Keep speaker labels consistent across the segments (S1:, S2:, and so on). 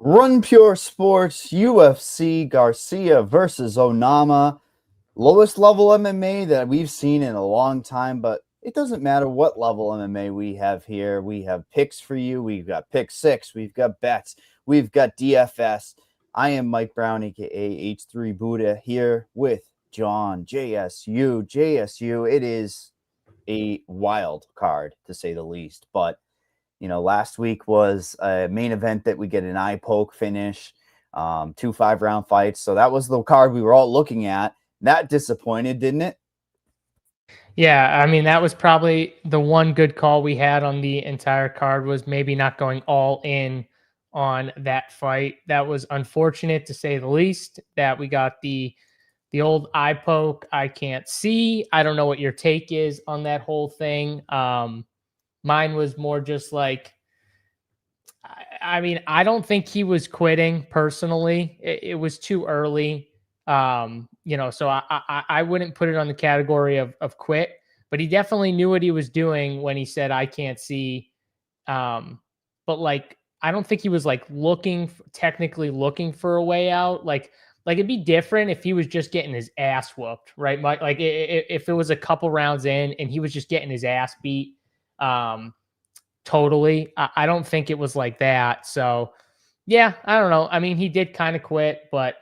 S1: Run Pure Sports, UFC, Garcia versus ONAMA. Lowest level MMA that we've seen in a long time, but it doesn't matter what level MMA we have here. We have picks for you. We've got pick six. We've got bets. We've got DFS. I am Mike Brown, aka H3 Buddha, here with John JSU. JSU, it is a wild card to say the least, but last week was a main event that we get an eye poke finish, 2 5-round fights. So that was the card we were all looking at. That disappointed, didn't it?
S2: Yeah, I mean, that was probably the one good call we had on the entire card, was maybe not going all in on that fight. That was unfortunate, to say the least, that we got the old eye poke. I can't see. I don't know what your take is on that whole thing. Mine was more just like, I mean, I don't think he was quitting personally. It was too early. So I wouldn't put it on the category of quit, but he definitely knew what he was doing when he said, I can't see. But like, I don't think he was like technically looking for a way out. Like it'd be different if he was just getting his ass whooped, right? Like if it was a couple rounds in and he was just getting his ass beat, totally. I don't think it was like that. So yeah, I don't know. I mean, he did kind of quit, but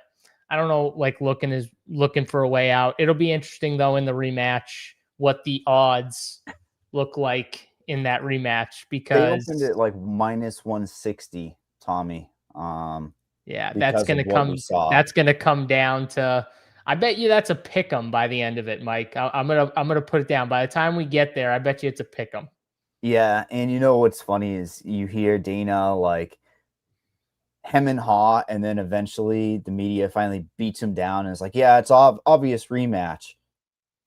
S2: I don't know, like looking for a way out. It'll be interesting though in the rematch what the odds look like in that rematch, because
S1: they opened it like minus 160, Tommy.
S2: Yeah, that's gonna come down to, I bet you that's a pick 'em by the end of it, Mike. I'm gonna put it down. By the time we get there, I bet you it's a pick 'em.
S1: Yeah, and what's funny is you hear Dana like hem and haw, and then eventually the media finally beats him down and is like, yeah, it's obvious rematch.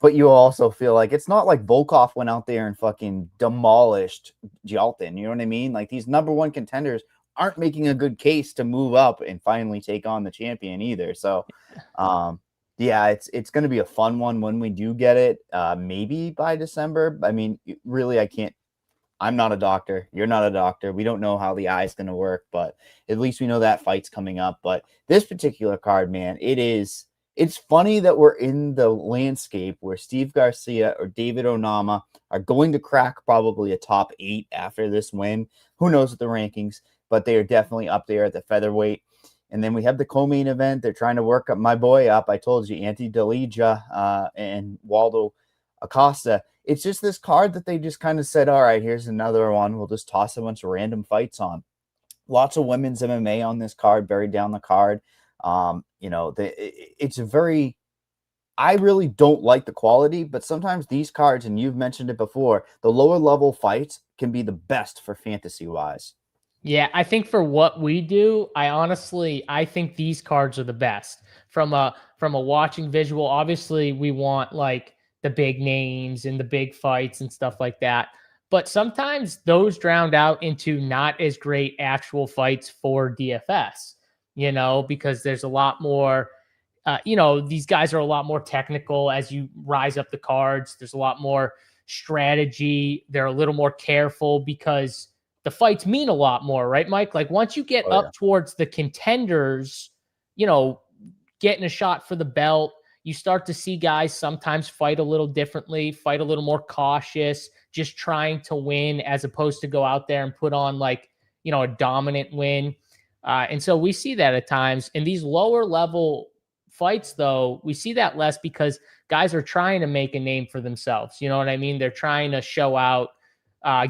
S1: But you also feel like it's not like Volkov went out there and fucking demolished Jaltin. You know what I mean? Like, these number one contenders aren't making a good case to move up and finally take on the champion either. So, yeah, it's going to be a fun one when we do get it. Maybe by December. I mean, really, I'm not a doctor. You're not a doctor. We don't know how the eye is going to work, but at least we know that fight's coming up. But this particular card, man, it's funny that we're in the landscape where Steve Garcia or David Onama are going to crack probably a top 8 after this win. Who knows with the rankings, but they are definitely up there at the featherweight. And then we have the co-main event. They're trying to work my boy up. I told you, Ante Delija and Waldo Acosta. It's just this card that they just kind of said, all right, here's another one. We'll just toss a bunch of random fights on. Lots of women's MMA on this card, buried down the card. It's a very, I really don't like the quality, but sometimes these cards, and you've mentioned it before, the lower level fights can be the best for fantasy wise.
S2: Yeah, I think for what we do, I think these cards are the best from a watching visual. Obviously, we want like the big names and the big fights and stuff like that. But sometimes those drowned out into not as great actual fights for DFS, because there's a lot more, these guys are a lot more technical as you rise up the cards. There's a lot more strategy. They're a little more careful because the fights mean a lot more, right, Mike? Like once you get up towards the contenders, getting a shot for the belt, you start to see guys sometimes fight a little differently, fight a little more cautious, just trying to win as opposed to go out there and put on like, a dominant win. And so we see that at times in these lower level fights, though, we see that less because guys are trying to make a name for themselves. You know what I mean? They're trying to show out,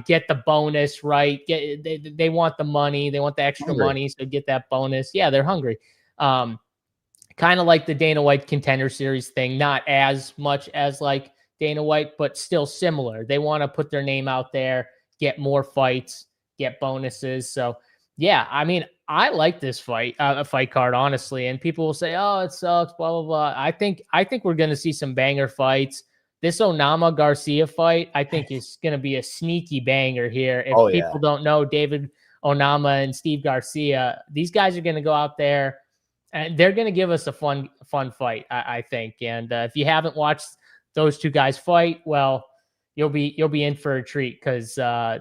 S2: get the bonus, right? They want the money. They want the extra money. So get that bonus. Yeah, they're hungry. Kind of like the Dana White Contender Series thing, not as much as like Dana White, but still similar. They want to put their name out there, get more fights, get bonuses. So yeah, I mean, I like this fight card, honestly. And people will say, "Oh, it sucks," blah blah blah. I think we're going to see some banger fights. This Onama Garcia fight, I think, is going to be a sneaky banger here. If people don't know David Onama and Steve Garcia, these guys are going to go out there and they're going to give us a fun fight, I think. And if you haven't watched those two guys fight, well, you'll be in for a treat because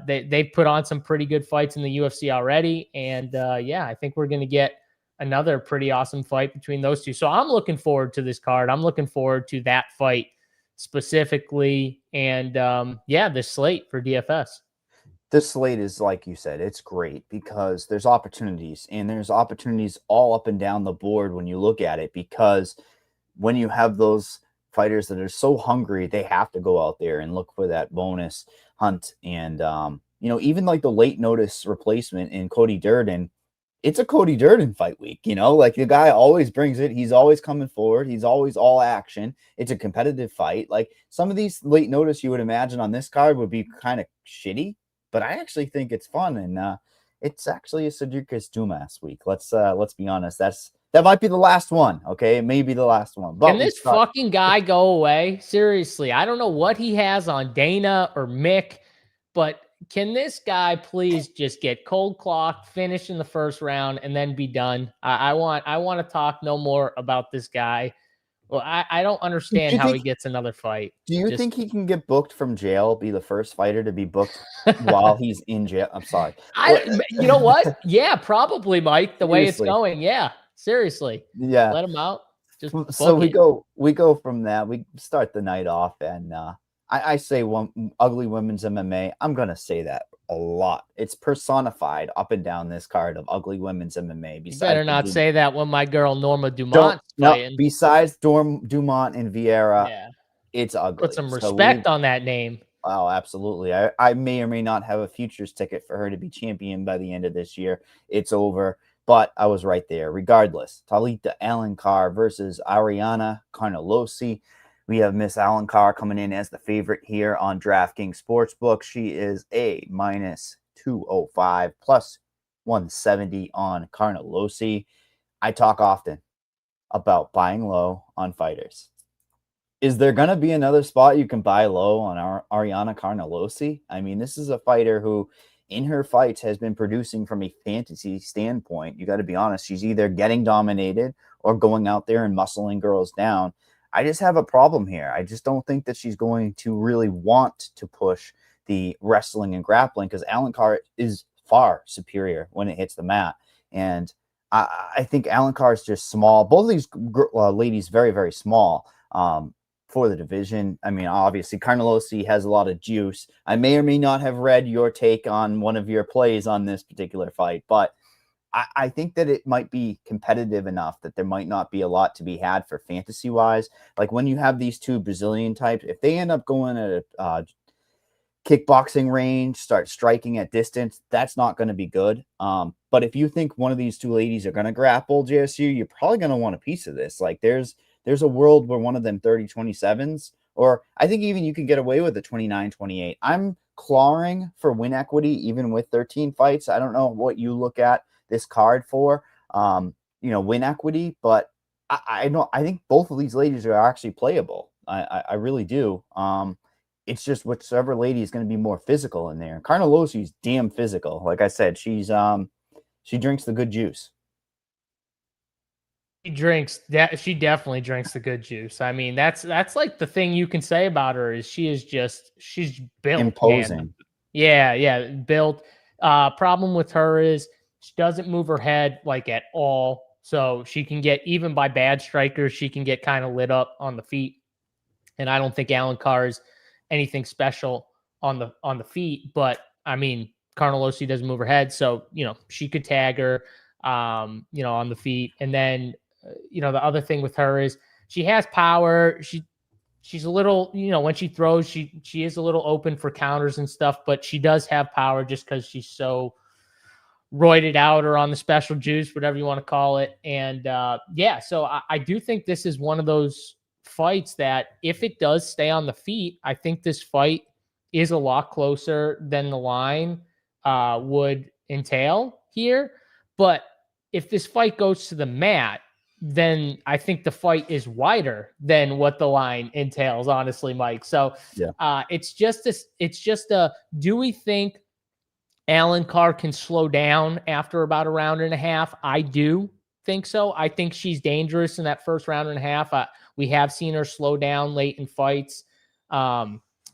S2: they've put on some pretty good fights in the UFC already. And yeah, I think we're going to get another pretty awesome fight between those two. So I'm looking forward to this card. I'm looking forward to that fight specifically. And yeah, this slate for DFS.
S1: This slate is, like you said, it's great because there's opportunities, and there's opportunities all up and down the board when you look at it, because when you have those fighters that are so hungry, they have to go out there and look for that bonus hunt. And, even like the late notice replacement in Cody Durden, it's a Cody Durden fight week, like the guy always brings it. He's always coming forward. He's always all action. It's a competitive fight. Like some of these late notice you would imagine on this card would be kind of shitty, but I actually think it's fun. And it's actually a Cedricus Dumas week. Let's be honest. That might be the last one. Okay. It may be the last one. But
S2: can this fucking guy go away? Seriously. I don't know what he has on Dana or Mick, but can this guy please just get cold clocked, finish in the first round, and then be done? I want to talk no more about this guy. Well, I don't understand how he gets another fight.
S1: Do you think he can get booked from jail, be the first fighter to be booked while he's in jail? I'm sorry.
S2: You know what? Yeah, probably, Mike, the way it's going. Yeah, seriously.
S1: Yeah.
S2: Let him out. Just
S1: so we go from that. We start the night off, and I say ugly women's MMA. I'm going to say that a lot. It's personified up and down this card of ugly women's MMA.
S2: You better not say that when my girl Norma Dumont fighting.
S1: No, besides Dumont and Vieira, yeah, it's ugly.
S2: Put some respect on that name.
S1: Oh, absolutely. I may or may not have a futures ticket for her to be champion by the end of this year. It's over, but I was right there. Regardless, Talita Alencar versus Ariana Carnelossi. We have Miss Alencar coming in as the favorite here on DraftKings Sportsbook. She is a -205 plus 170 on Carnelossi. I talk often about buying low on fighters. Is there going to be another spot you can buy low on Ariana Carnelossi? I mean, this is a fighter who in her fights has been producing from a fantasy standpoint. You got to be honest. She's either getting dominated or going out there and muscling girls down. I just have a problem here. I just don't think that she's going to really want to push the wrestling and grappling because Alencar is far superior when it hits the mat. And I think Alencar is just small. Both of these ladies very, very small for the division. I mean, obviously, Carnelossi has a lot of juice. I may or may not have read your take on one of your plays on this particular fight, but I think that it might be competitive enough that there might not be a lot to be had for fantasy-wise. Like when you have these two Brazilian types, if they end up going at a kickboxing range, start striking at distance, that's not going to be good. But if you think one of these two ladies are going to grapple JSU, you're probably going to want a piece of this. Like there's a world where one of them 30-27s, or I think even you can get away with a 29-28. I'm clawing for win equity even with 13 fights. I don't know what you look at this card for, win equity, but I think both of these ladies are actually playable. I really do. It's just whichever lady is going to be more physical in there. Carnelossi's damn physical. Like I said, she drinks the good juice.
S2: She definitely drinks the good juice. I mean, that's like the thing you can say about her is she's built
S1: imposing.
S2: Man. Yeah, built. Problem with her is she doesn't move her head like at all. So she can get, even by bad strikers, she can get kind of lit up on the feet. And I don't think Alencar is anything special on the feet, but I mean, Carnelossi doesn't move her head. So, she could tag her, on the feet. And then, the other thing with her is she has power. She's a little, when she throws, she is a little open for counters and stuff, but she does have power just because she's so roided out or on the special juice, whatever you want to call it. And so I do think this is one of those fights that if it does stay on the feet, I think this fight is a lot closer than the line would entail here. But if this fight goes to the mat, then I think the fight is wider than what the line entails, honestly, Mike. So yeah. It's just do we think Alencar can slow down after about a round and a half? I do think so. I think she's dangerous in that first round and a half. We have seen her slow down late in fights.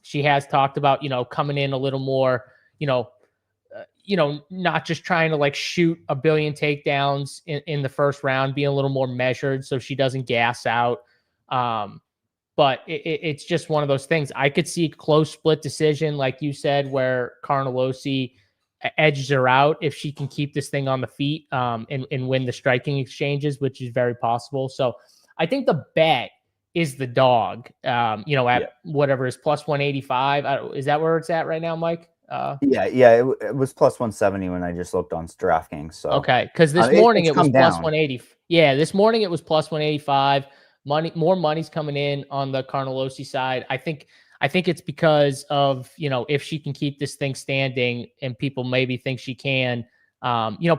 S2: She has talked about, coming in a little more, not just trying to like shoot a billion takedowns in the first round, being a little more measured so she doesn't gas out. But it's just one of those things. I could see close split decision, like you said, where Carnelossi edges her out if she can keep this thing on the feet and win the striking exchanges, which is very possible. So I think the bet is the dog, at whatever is plus 185. Is that where it's at right now, Mike?
S1: It was plus 170 when I just looked on DraftKings. So
S2: okay, because this morning it was plus
S1: down.
S2: 180. Yeah, this morning it was plus 185. More money's coming in on the Carnelossi side. I think it's because of, if she can keep this thing standing, and people maybe think she can.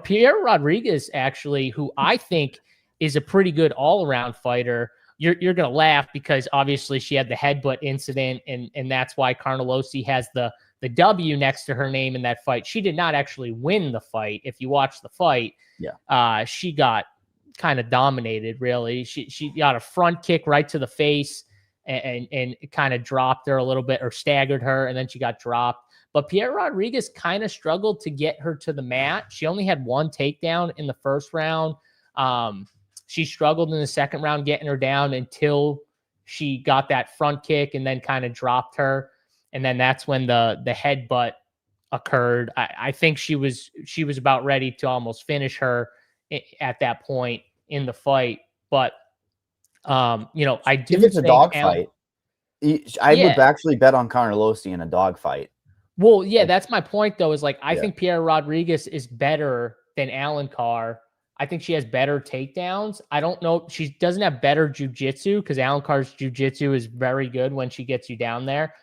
S2: Pierre Rodriguez, actually, who I think is a pretty good all-around fighter. You're gonna laugh because obviously she had the headbutt incident, and that's why Carnelossi has the W next to her name in that fight. She did not actually win the fight. If you watch the fight, she got kind of dominated, really. She got a front kick right to the face and it kind of dropped her a little bit, or staggered her, and then she got dropped. But Pierre Rodriguez kind of struggled to get her to the mat. She only had one takedown in the first round. She struggled in the second round getting her down until she got that front kick and then kind of dropped her. And then that's when the headbutt occurred. I think she was about ready to almost finish her at that point in the fight. But, I do
S1: if it's a dog fight, I would actually bet on Carnelossi in a dog fight.
S2: Well, yeah, that's my point, though, is like, I think Pierre Rodriguez is better than Alan Carr. I think she has better takedowns. I don't know. She doesn't have better jiu-jitsu, because Alan Carr's jiu-jitsu is very good when she gets you down there.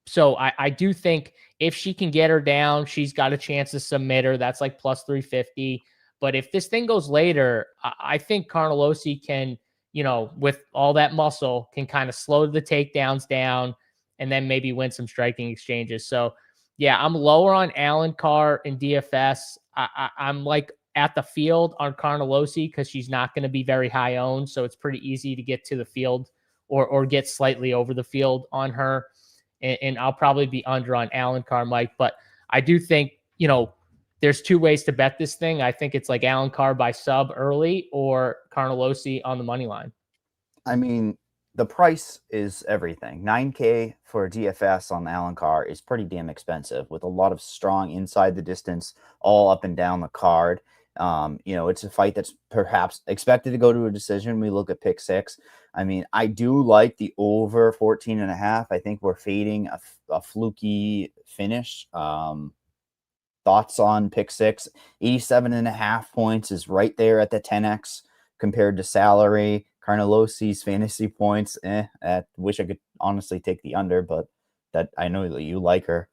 S2: So I do think if she can get her down, she's got a chance to submit her. That's like plus 350. But if this thing goes later, I think Carnelossi can, with all that muscle, can kind of slow the takedowns down and then maybe win some striking exchanges. So, yeah, I'm lower on Alan Carr in DFS. I'm like at the field on Carnelossi because she's not going to be very high owned. So it's pretty easy to get to the field or get slightly over the field on her. And I'll probably be under on Alan Carr, Mike. But I do think, there's two ways to bet this thing. I think it's like Alan Carr by sub early or Carnelossi on the money line.
S1: I mean, the price is everything. $9K for a DFS on Alan Carr is pretty damn expensive, with a lot of strong inside the distance all up and down the card. It's a fight that's perhaps expected to go to a decision. We look at pick six. I mean, I do like the over 14.5. I think we're fading a fluky finish. Thoughts on pick six? 87.5 points is right there at the 10x compared to salary. Carnelossi's fantasy points, I wish I could honestly take the under, but that I know that you like her.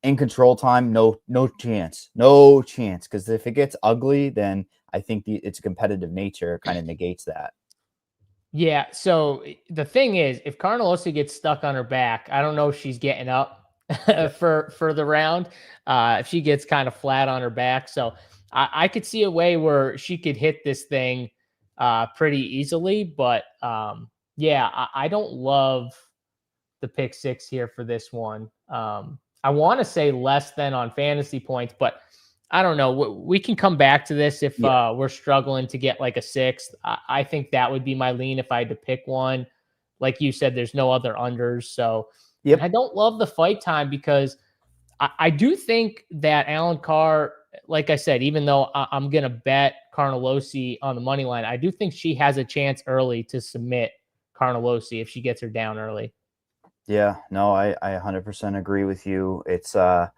S1: In control time, no chance, because if it gets ugly, then I think its competitive nature kind of negates that.
S2: Yeah, so the thing is, if Carnelossi gets stuck on her back, I don't know if she's getting up for the round. If she gets kind of flat on her back, so I could see a way where she could hit this thing pretty easily. But I don't love the pick six here for this one. I want to say less than on fantasy points, but I don't know. We can come back to this if we're struggling to get like a sixth. I think that would be my lean if I had to pick one. Like you said, there's no other unders. So I don't love the fight time because I do think that Alan Carr, like I said, even though I'm going to bet Carnelossi on the money line, I do think she has a chance early to submit Carnelossi if she gets her down early.
S1: Yeah, no, I 100% agree with you. It's an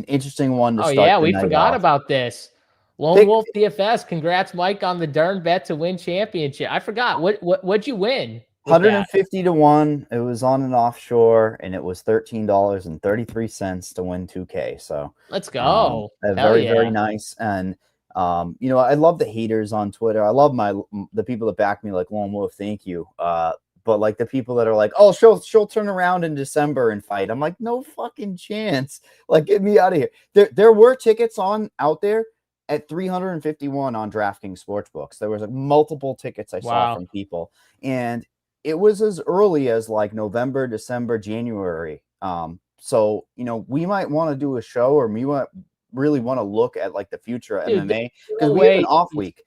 S1: interesting one to start.
S2: We forgot about this. Lone Wolf DFS. Congrats, Mike, on the darn bet to win championship. I forgot. What'd you win?
S1: 150 to 1. It was on an offshore, and it was $13.33 to win 2K. So
S2: let's go.
S1: Very nice. And I love the haters on Twitter. I love the people that back me like Lone Wolf. Thank you. But like the people that are like, oh, she'll turn around in December and fight. I'm like, no fucking chance. Like, get me out of here. There were tickets out there at 351 on DraftKings Sportsbooks. There was like multiple tickets I saw from people. And it was as early as like November, December, January. So, you know, we might want to do a show, or we might really want to look at like the future of
S2: Dude,
S1: MMA,
S2: there's
S1: because
S2: no
S1: we have an
S2: way.
S1: off week,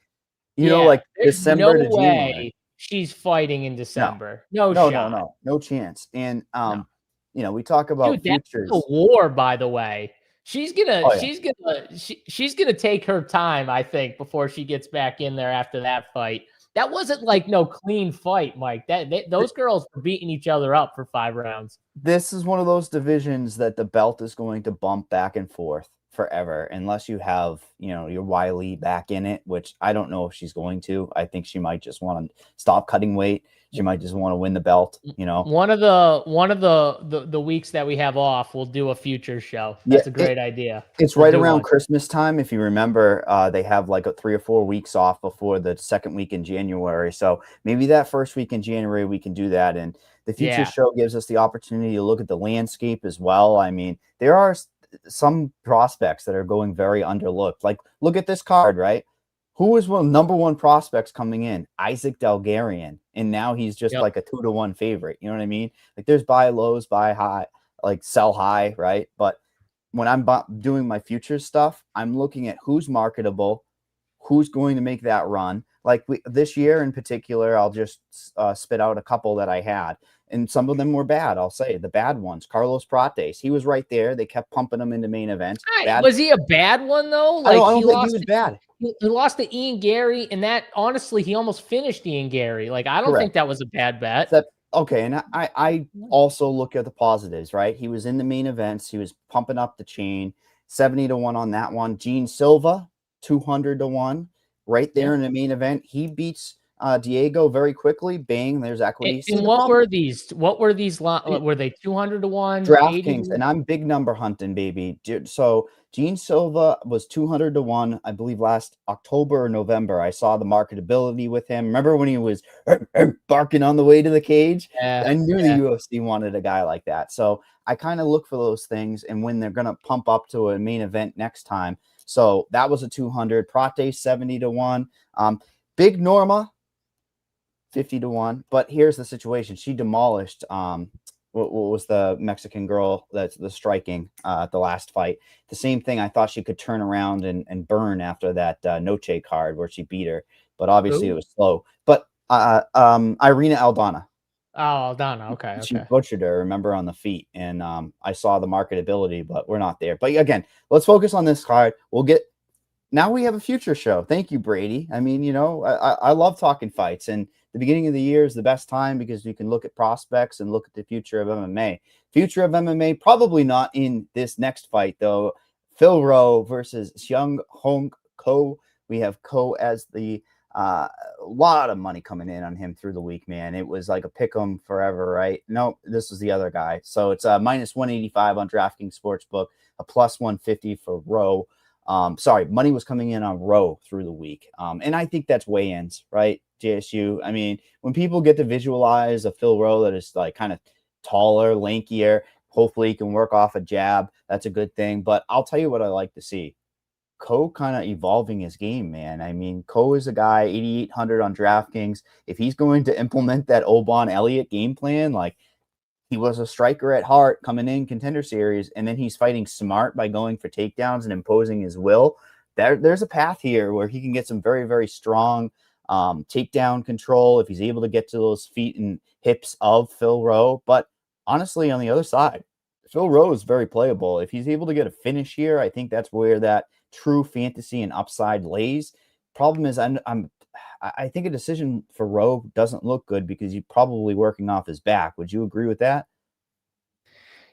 S1: you know,
S2: Yeah,
S1: like
S2: there's no
S1: December to January.
S2: way she's fighting in
S1: No,
S2: December. No
S1: no, no,
S2: shot.
S1: no, no chance. And,
S2: No.
S1: you know, we talk
S2: Dude,
S1: about
S2: that's a
S1: futures.
S2: war, by the way. She's gonna
S1: Oh, yeah.
S2: she's gonna take her time, I think, before she gets back in there after that fight. That wasn't like no clean fight, Mike. Those girls were beating each other up for 5 rounds.
S1: This is one of those divisions that the belt is going to bump back and forth forever, unless you have, you know, your Wiley back in it, which I don't know if she's going to. I think she might just want to stop cutting weight. She might just want to win the belt, you know.
S2: One of the weeks that we have off, we'll do a future show.
S1: Yeah,
S2: That's a great idea.
S1: it's
S2: We'll
S1: right
S2: do
S1: around
S2: one.
S1: Christmas time. If you remember, they have like 3 or 4 weeks off before the second week in January. So maybe that first week in January, we can do that. And the future
S2: Yeah.
S1: show gives us the opportunity to look at the landscape as well. I mean, there are some prospects that are going very underlooked. Like, look at this card, right? Who was one number one prospects coming in? Isaac Delgarian. And now he's just
S2: Yep.
S1: like a 2-to-1 favorite. You know what I mean? Like, there's buy lows, buy high, like sell high, right? But when I'm doing my futures stuff, I'm looking at who's marketable, who's going to make that run. Like this year in particular, I'll just spit out a couple that I had. And some of them were bad, I'll say. The bad ones. Carlos Prates, he was right there. They kept pumping him into main events.
S2: Was he a bad one, though?
S1: I
S2: Like,
S1: don't think he was bad.
S2: He lost to Ian Gary, and that, honestly, he almost finished Ian Gary. Like, I don't
S1: Correct.
S2: think that was a bad bet.
S1: Okay, and I also look at the positives, right? He was in the main events. He was pumping up the chain. 70-1 on that one. Gene Silva, 200-1, right there in the main event. He beats Diego very quickly. Bang, there's equity.
S2: And what were these? Were they 200-1?
S1: DraftKings, and I'm big number hunting, baby. So Gene Silva was 200-1, I believe, last October or November. I saw the marketability with him. Remember when he was barking on the way to the cage?
S2: Yeah,
S1: I knew the UFC wanted a guy like that. So I kind of look for those things, and when they're going to pump up to a main event next time. So that was a 200. Prate 70-1. Big Norma 50-1. But here's the situation: she demolished what was the Mexican girl that's the striking at the last fight. The same thing. I thought she could turn around and burn after that Noche card where she beat her, but obviously it was slow. But Irina Aldana.
S2: Oh, Aldana. Okay.
S1: She butchered her, remember, on the feet. And I saw the marketability, but we're not there. But again, let's focus on this card. Now we have a future show. Thank you, Brady. I mean, you know, I love talking fights, and the beginning of the year is the best time because you can look at prospects and look at the future of MMA. Future of MMA, probably not in this next fight, though. Phil Rowe versus Xiang Hong Ko. We have Ko as the lot of money coming in on him through the week, man. It was like a pick 'em forever, right? No, this is the other guy. So it's minus 185 on DraftKings Sportsbook, a plus 150 for Rowe. Sorry, money was coming in on Rowe through the week. And I think that's weigh-ins, right? JSU. I mean, when people get to visualize a Phil Rowe that is like kind of taller, lankier, hopefully he can work off a jab. That's a good thing. But I'll tell you what I like to see. Ko kind of evolving his game, man. I mean, Ko is a guy, 8,800 on DraftKings. If he's going to implement that Obon Elliott game plan, like he was a striker at heart coming in Contender Series, and then he's fighting smart by going for takedowns and imposing his will. There's a path here where he can get some very, very strong takedown control if he's able to get to those feet and hips of Phil Rowe. But honestly, on the other side, Phil Rowe is very playable. If he's able to get a finish here, I think that's where that true fantasy and upside lays. Problem is, I think a decision for Rowe doesn't look good because he's probably working off his back. Would you agree with that?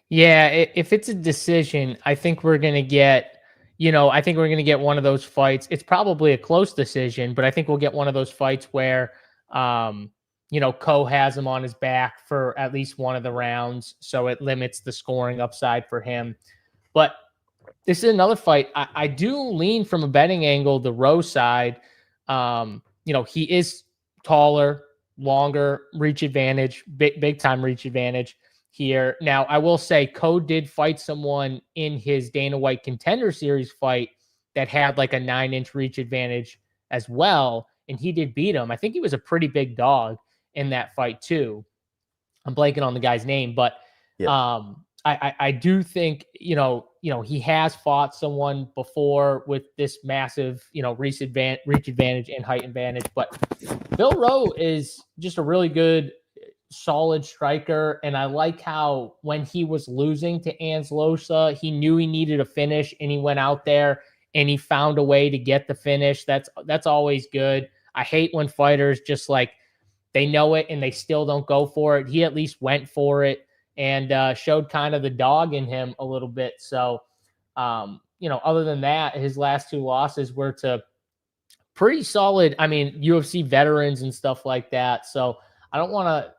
S2: Yeah, if it's a decision, I think we're going to get, I think we're going to get one of those fights. It's probably a close decision, but I think we'll get one of those fights where, Ko has him on his back for at least one of the rounds. So it limits the scoring upside for him. But this is another fight. I do lean from a betting angle, the Rowe side. He is taller, longer, reach advantage, big time reach advantage here. Now, I will say Ko did fight someone in his Dana White Contender Series fight that had like a 9-inch reach advantage as well, and he did beat him. I think he was a pretty big dog. in that fight too. I'm blanking on the guy's name, but
S1: Yep.
S2: I do think, he has fought someone before with this massive, reach advantage and height advantage. But Phil Rowe is just a really good, solid striker. And I like how when he was losing to Anslosa, he knew he needed a finish and he went out there and he found a way to get the finish. That's always good. I hate when fighters just like, they know it and they still don't go for it. He at least went for it and showed kind of the dog in him a little bit. So, other than that, his last two losses were to pretty solid, UFC veterans and stuff like that. So I don't want to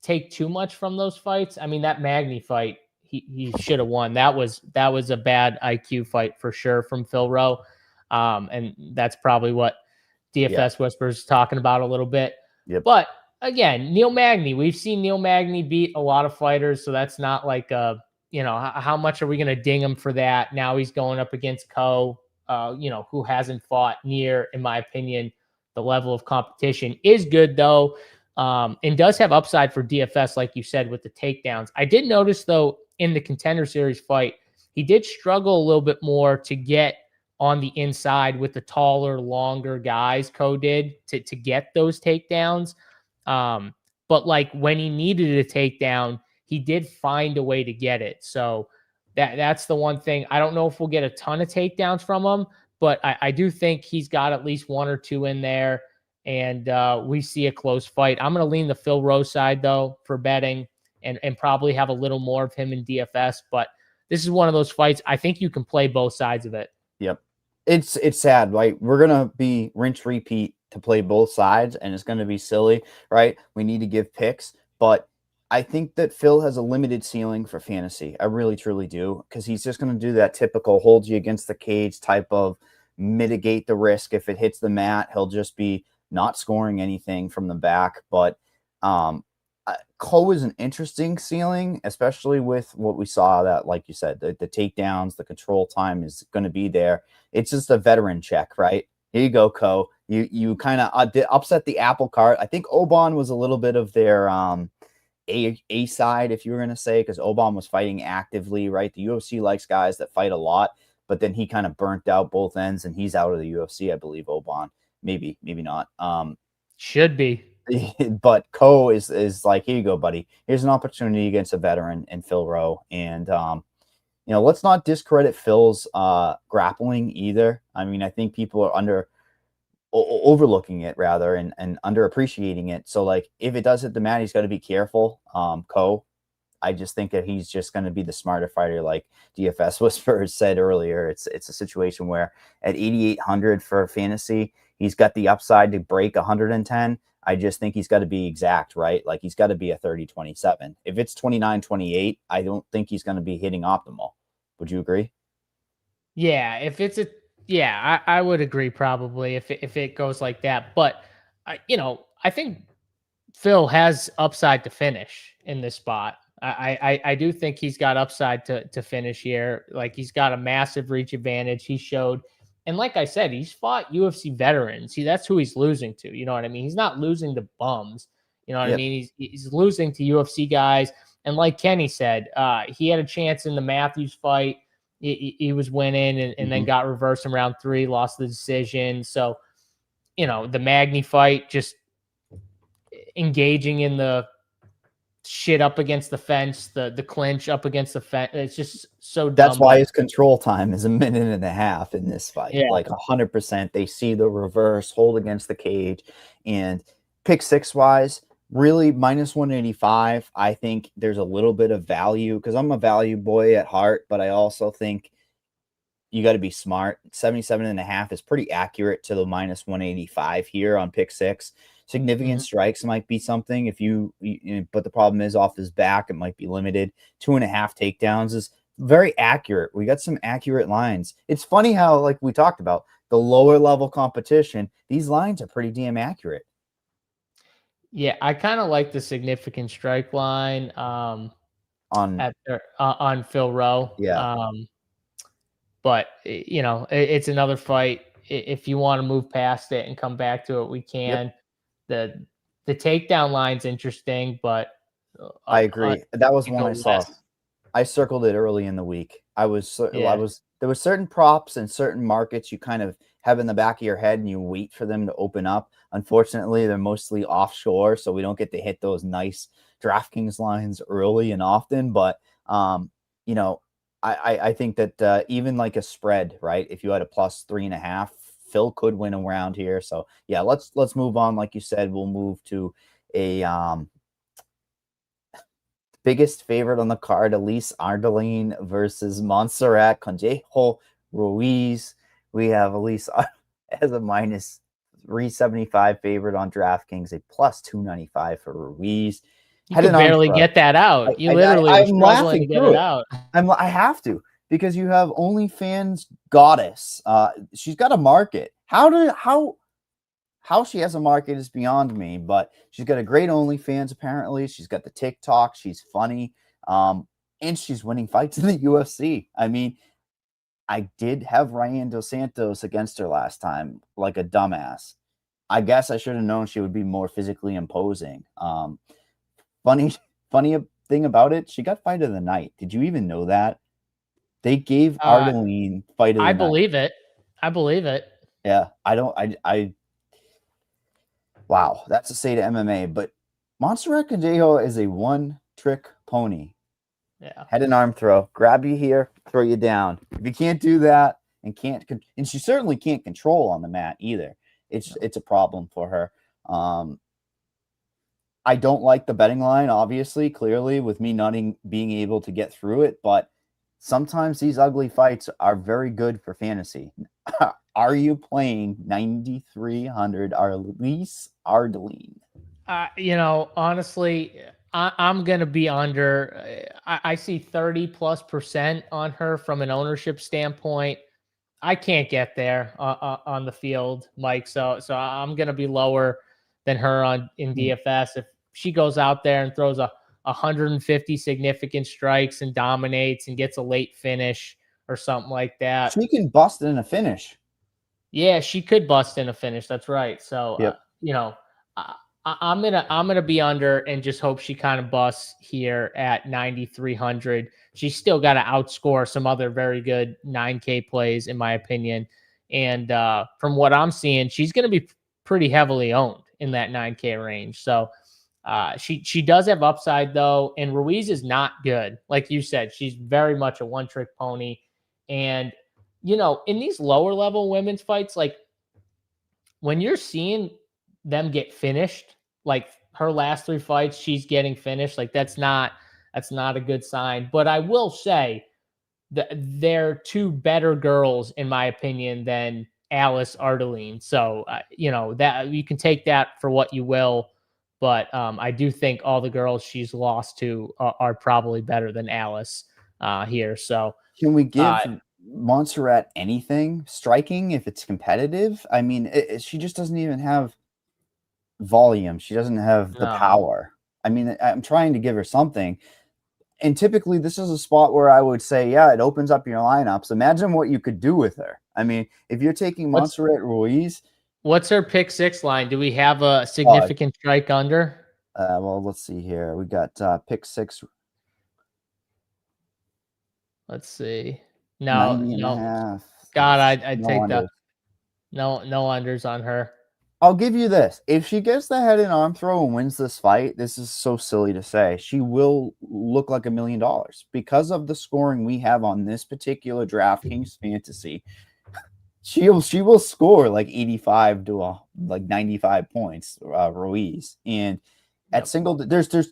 S2: take too much from those fights. I mean, that Magny fight, he should have won. That was a bad IQ fight for sure from Phil Rowe. And that's probably what DFS Whispers talking about a little bit.
S1: Yep.
S2: But again, Neil Magny, we've seen Neil Magny beat a lot of fighters, so that's not like how much are we going to ding him for that? Now he's going up against Ko, who hasn't fought near, in my opinion, the level of competition. Is good though, and does have upside for DFS, like you said, with the takedowns. I did notice though in the Contender Series fight, he did struggle a little bit more to get on the inside with the taller, longer guys. Ko did to get those takedowns. But like when he needed a takedown, he did find a way to get it. So that's the one thing. I don't know if we'll get a ton of takedowns from him, but I do think he's got at least one or two in there. And we see a close fight. I'm going to lean the Phil Rowe side though for betting and probably have a little more of him in DFS. But this is one of those fights. I think you can play both sides of it.
S1: Yep. It's sad, right? We're going to be rinse repeat to play both sides, and it's going to be silly, right? We need to give picks, but I think that Phil has a limited ceiling for fantasy. I really, truly do, because he's just going to do that typical hold you against the cage type of mitigate the risk. If it hits the mat, he'll just be not scoring anything from the back. But Ko is an interesting ceiling, especially with what we saw that, like you said, the takedowns, the control time is going to be there. It's just a veteran check, right? Here you go, Ko. You kind of upset the apple cart. I think Oban was a little bit of their A side, if you were going to say, because Oban was fighting actively, right? The UFC likes guys that fight a lot, but then he kind of burnt out both ends, and he's out of the UFC, I believe, Oban. Maybe not.
S2: Should be.
S1: But Ko is like, here you go, buddy. Here's an opportunity against a veteran in Phil Rowe. And, let's not discredit Phil's grappling either. I mean, I think people are overlooking it rather and underappreciating it. So, like, if it does hit the mat, he's got to be careful. Ko, I just think that he's just going to be the smarter fighter, like DFS Whispers said earlier. It's a situation where at 8,800 for fantasy, he's got the upside to break 110. I just think he's got to be exact, right? Like he's got to be a 30-27. If it's 29-28, I don't think he's going to be hitting optimal. Would you agree?
S2: Yeah, I would agree probably if it goes like that. But I think Phil has upside to finish in this spot. I do think he's got upside to finish here. Like he's got a massive reach advantage. He showed. And like I said, he's fought UFC veterans. That's who he's losing to. You know what I mean? He's not losing to bums. You know what I mean? He's losing to UFC guys. And like Kenny said, he had a chance in the Matthews fight. He was winning and then got reversed in round 3, lost the decision. So, the Magny fight, just engaging in the shit up against the fence, the clinch up against the fence. It's just so dumb.
S1: That's why his control time is a minute and a half in this fight.
S2: Yeah.
S1: Like 100%. They see the reverse hold against the cage. And pick six wise, really minus 185. I think there's a little bit of value because I'm a value boy at heart, but I also think you got to be smart. 77.5 is pretty accurate to the minus 185 here on pick six. Significant strikes might be something but the problem is off his back, it might be limited. 2.5 takedowns is very accurate. We got some accurate lines. It's funny how, like we talked about, the lower level competition, these lines are pretty damn accurate.
S2: Yeah, I kind of like the significant strike line on Phil Rowe.
S1: Yeah.
S2: But it's another fight. If you want to move past it and come back to it, we can. The The takedown line's interesting, but
S1: I agree. That was
S2: can
S1: one
S2: go
S1: I saw.
S2: less.
S1: I circled it early in the week.
S2: Yeah.
S1: There were certain props and certain markets you kind of have in the back of your head and you wait for them to open up. Unfortunately, they're mostly offshore, so we don't get to hit those nice DraftKings lines early and often. But you know, I think that even like a spread, right? If you had a plus 3.5, Phil could win around here. So yeah, let's move on. Like you said, we'll move to a biggest favorite on the card, Elise Ardeline versus Montserrat Conjejo Ruiz. We have Elise as a minus 375 favorite on DraftKings, a plus 295 for Ruiz.
S2: You
S1: Head
S2: could
S1: and arm
S2: barely
S1: throw.
S2: get that out. You literally were
S1: I'm
S2: struggling to
S1: laughing
S2: get
S1: through
S2: it
S1: it.
S2: out.
S1: I have to, because you have OnlyFans goddess. She's got a market. How she has a market is beyond me, but she's got a great OnlyFans apparently. She's got the TikTok. She's funny, and she's winning fights in the UFC. I mean, I did have Ryan Dos Santos against her last time, like a dumbass. I guess I should have known she would be more physically imposing. Funny, funny thing about it, she got fight of the night. Did you even know that? They gave Ardeline fight of the
S2: I
S1: night.
S2: believe it. I believe it.
S1: Yeah, wow, that's a say to MMA. But Montserrat Conjejo is a one-trick pony.
S2: Yeah.
S1: Head and arm throw, grab you here, throw you down. If you can't do that and she certainly can't control on the mat either. It's a problem for her. I don't like the betting line, obviously, clearly, with me not being able to get through it, but sometimes these ugly fights are very good for fantasy. Are you playing 9,300 Elise Ardeline?
S2: Honestly, I'm going to be under. I see 30+% on her from an ownership standpoint. I can't get there on the field, Mike. So I'm going to be lower than her in DFS. If she goes out there and throws 150 significant strikes and dominates and gets a late finish or something like that.
S1: She can bust in a finish.
S2: Yeah, she could bust in a finish. That's right. So,
S1: Yep.
S2: I'm gonna be under and just hope she kind of busts here at 9,300. She's still got to outscore some other very good 9K plays, in my opinion. And from what I'm seeing, she's gonna be pretty heavily owned in that 9K range. So she does have upside though, and Ruiz is not good, like you said. She's very much a one-trick pony, and in these lower level women's fights, like when you're seeing them get finished, like her last 3 fights, she's getting finished. Like that's not a good sign. But I will say that they're 2 better girls, in my opinion, than Alice Ardeline. So that you can take that for what you will. But I do think all the girls she's lost to are probably better than Alice here. So
S1: can we give Montserrat anything striking if it's competitive? I mean, she just doesn't even have volume. She doesn't have the power. I mean, I'm trying to give her something. And typically this is a spot where I would say, yeah, it opens up your lineups. Imagine what you could do with her. I mean, if you're taking Montserrat Ruiz.
S2: What's her pick 6 line? Do we have a significant strike under?
S1: Well, let's see here. We got pick 6.
S2: Let's see. No. God, I'd take
S1: unders.
S2: no unders on her.
S1: I'll give you this. If she gets the head and arm throw and wins this fight, this is so silly to say, she will look like $1 million because of the scoring we have on this particular DraftKings fantasy. She will score like 85 to like 95 points, Ruiz. And at there's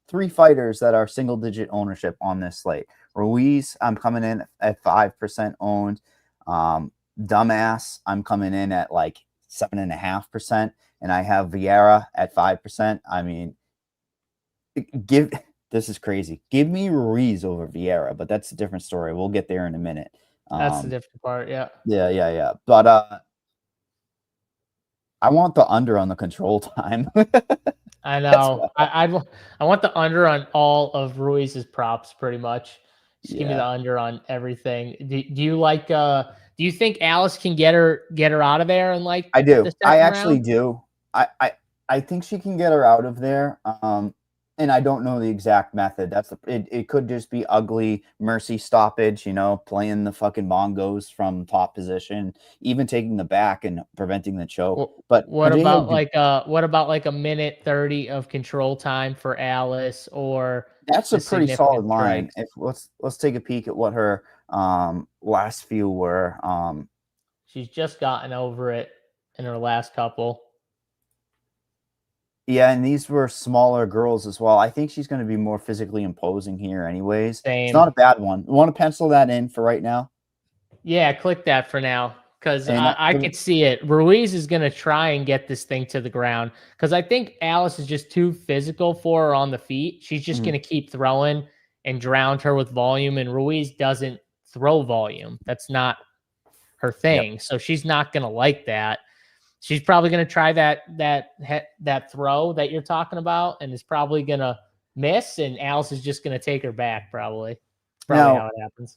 S1: 3 fighters that are single digit ownership on this slate. Ruiz, I'm coming in at 5% owned. Dumbass, I'm coming in at like 7.5%, and I have Vieira at 5%. I mean, this is crazy. Give me Ruiz over Vieira, but that's a different story. We'll get there in a minute.
S2: That's the different part. Yeah.
S1: Yeah. But I want the under on the control time.
S2: I know. I want the under on all of Ruiz's props pretty much. Just give me the under on everything. Do you like do you think Alice can get her out of there and like
S1: I do.
S2: the
S1: I
S2: second
S1: actually
S2: round?
S1: do. I think she can get her out of there. And I don't know the exact method. It could just be ugly mercy stoppage, playing the fucking bongos from top position, even taking the back and preventing the choke. But
S2: What about like a minute 30 of control time for Alice or
S1: that's a
S2: the
S1: pretty solid
S2: significant
S1: line.
S2: strikes?
S1: If let's take a peek at what her last few were.
S2: She's just gotten over it in her last couple.
S1: Yeah, and these were smaller girls as well. I think she's going to be more physically imposing here anyways. It's
S2: Same.
S1: not a bad one. You want to pencil that in for right now?
S2: Yeah, click that for now because
S1: And
S2: I could see it. Ruiz is going to try and get this thing to the ground because I think Alice is just too physical for her on the feet. She's just going to keep throwing and drown her with volume, and Ruiz doesn't throw volume. That's not her thing.
S1: Yep.
S2: So she's not going to like that. She's probably going to try that throw that you're talking about and is probably going to miss, and Alice is just going to take her back probably. Probably how
S1: Now,
S2: it happens.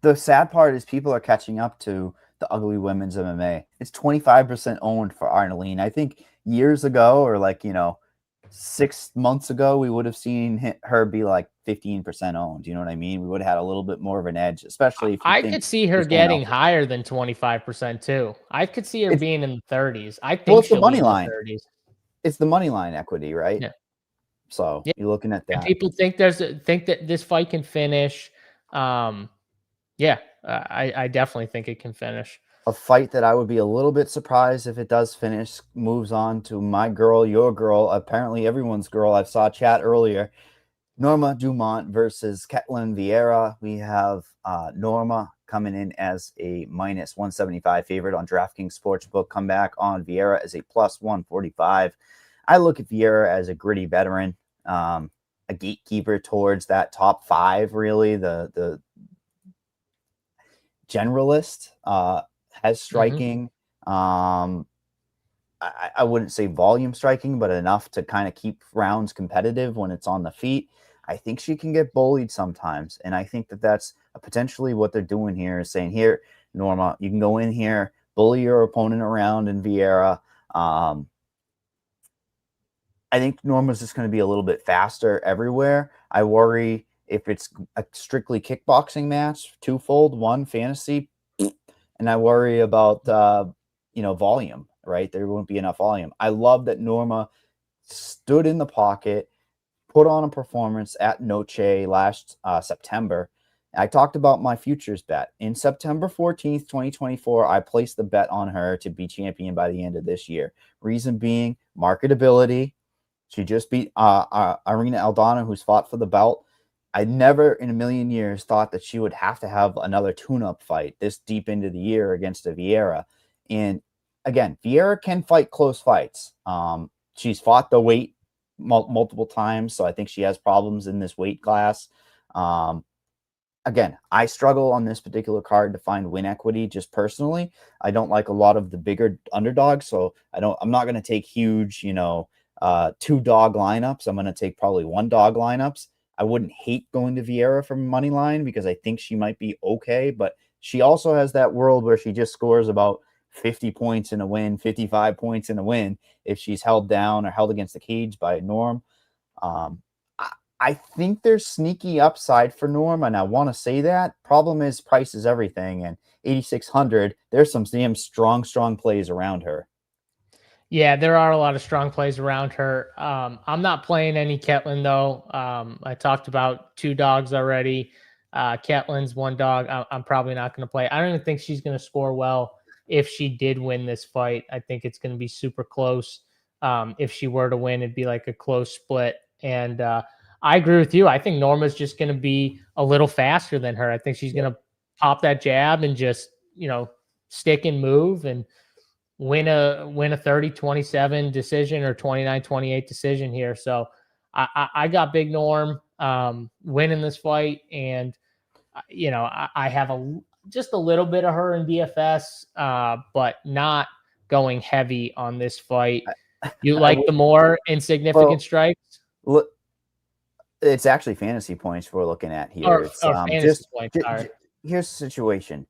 S1: the sad part is people are catching up to the ugly women's MMA. It's 25% owned for Arnoline. I think years ago, or 6 months ago, we would have seen her be like 15% owned. You know what I mean? We would have had a little bit more of an edge, especially if you
S2: I
S1: think
S2: could see her
S1: there's no one
S2: getting
S1: else.
S2: higher than 25% too. I could see her
S1: It's
S2: being in the 30s. I
S1: well,
S2: think
S1: it's the
S2: she'll be
S1: money
S2: in the
S1: line.
S2: 30s.
S1: It's the money line equity, right?
S2: Yeah.
S1: So
S2: Yeah.
S1: you're looking at
S2: And
S1: that.
S2: people think think that this fight can finish. Yeah, I definitely think it can finish.
S1: A fight that I would be a little bit surprised if it does finish moves on to my girl, your girl, apparently everyone's girl. I saw chat earlier. Norma Dumont versus Ketlin Vieira. We have Norma coming in as a minus 175 favorite on DraftKings Sportsbook. Come back on Vieira as a plus 145. I look at Vieira as a gritty veteran, a gatekeeper towards that top five, really. The generalist, has striking. I wouldn't say volume striking, but enough to kind of keep rounds competitive when it's on the feet. I think she can get bullied sometimes. And I think that that's potentially what they're doing here is saying, here, Norma, you can go in here, bully your opponent around in Vieira. I think Norma's just going to be a little bit faster everywhere. I worry if it's a strictly kickboxing match, twofold, one fantasy, and I worry about, volume, right? There won't be enough volume. I love that Norma stood in the pocket, put on a performance at Noche last September. I talked about my futures bet. In September 14th, 2024, I placed the bet on her to be champion by the end of this year. Reason being marketability. She just beat Irina Aldana, who's fought for the belt. I never in a million years thought that she would have to have another tune-up fight this deep into the year against a Vieira. And again, Vieira can fight close fights. She's fought the weight multiple times, so I think she has problems in this weight class. Again, I struggle on this particular card to find win equity just personally. I don't like a lot of the bigger underdogs, so I'm not going to take huge, 2-dog lineups. I'm going to take probably 1-dog lineups. I wouldn't hate going to Vieira from money line because I think she might be okay, but she also has that world where she just scores about 50 points in a win, 55 points in a win if she's held down or held against the cage by Norm. I think there's sneaky upside for Norm, and I want to say that. Problem is price is everything, and 8,600, there's some damn strong plays around her.
S2: Yeah, there are a lot of strong plays around her. I'm not playing any Ketlin though. I talked about 2 dogs already. Ketlin's 1 dog. I'm probably not going to play. I don't even think she's going to score well if she did win this fight. I think it's going to be super close. If she were to win, it'd be like a close split. And I agree with you. I think Norma's just going to be a little faster than her. I think she's going to pop that jab and just, stick and move and win a 30-27 decision or 29-28 decision here. So I got Big Norm winning this fight, and I have just a little bit of her in DFS, but not going heavy on this fight. You like the more insignificant strikes?
S1: Look, it's actually fantasy points we're looking at here.
S2: Or
S1: It's
S2: fantasy points.
S1: here's the situation.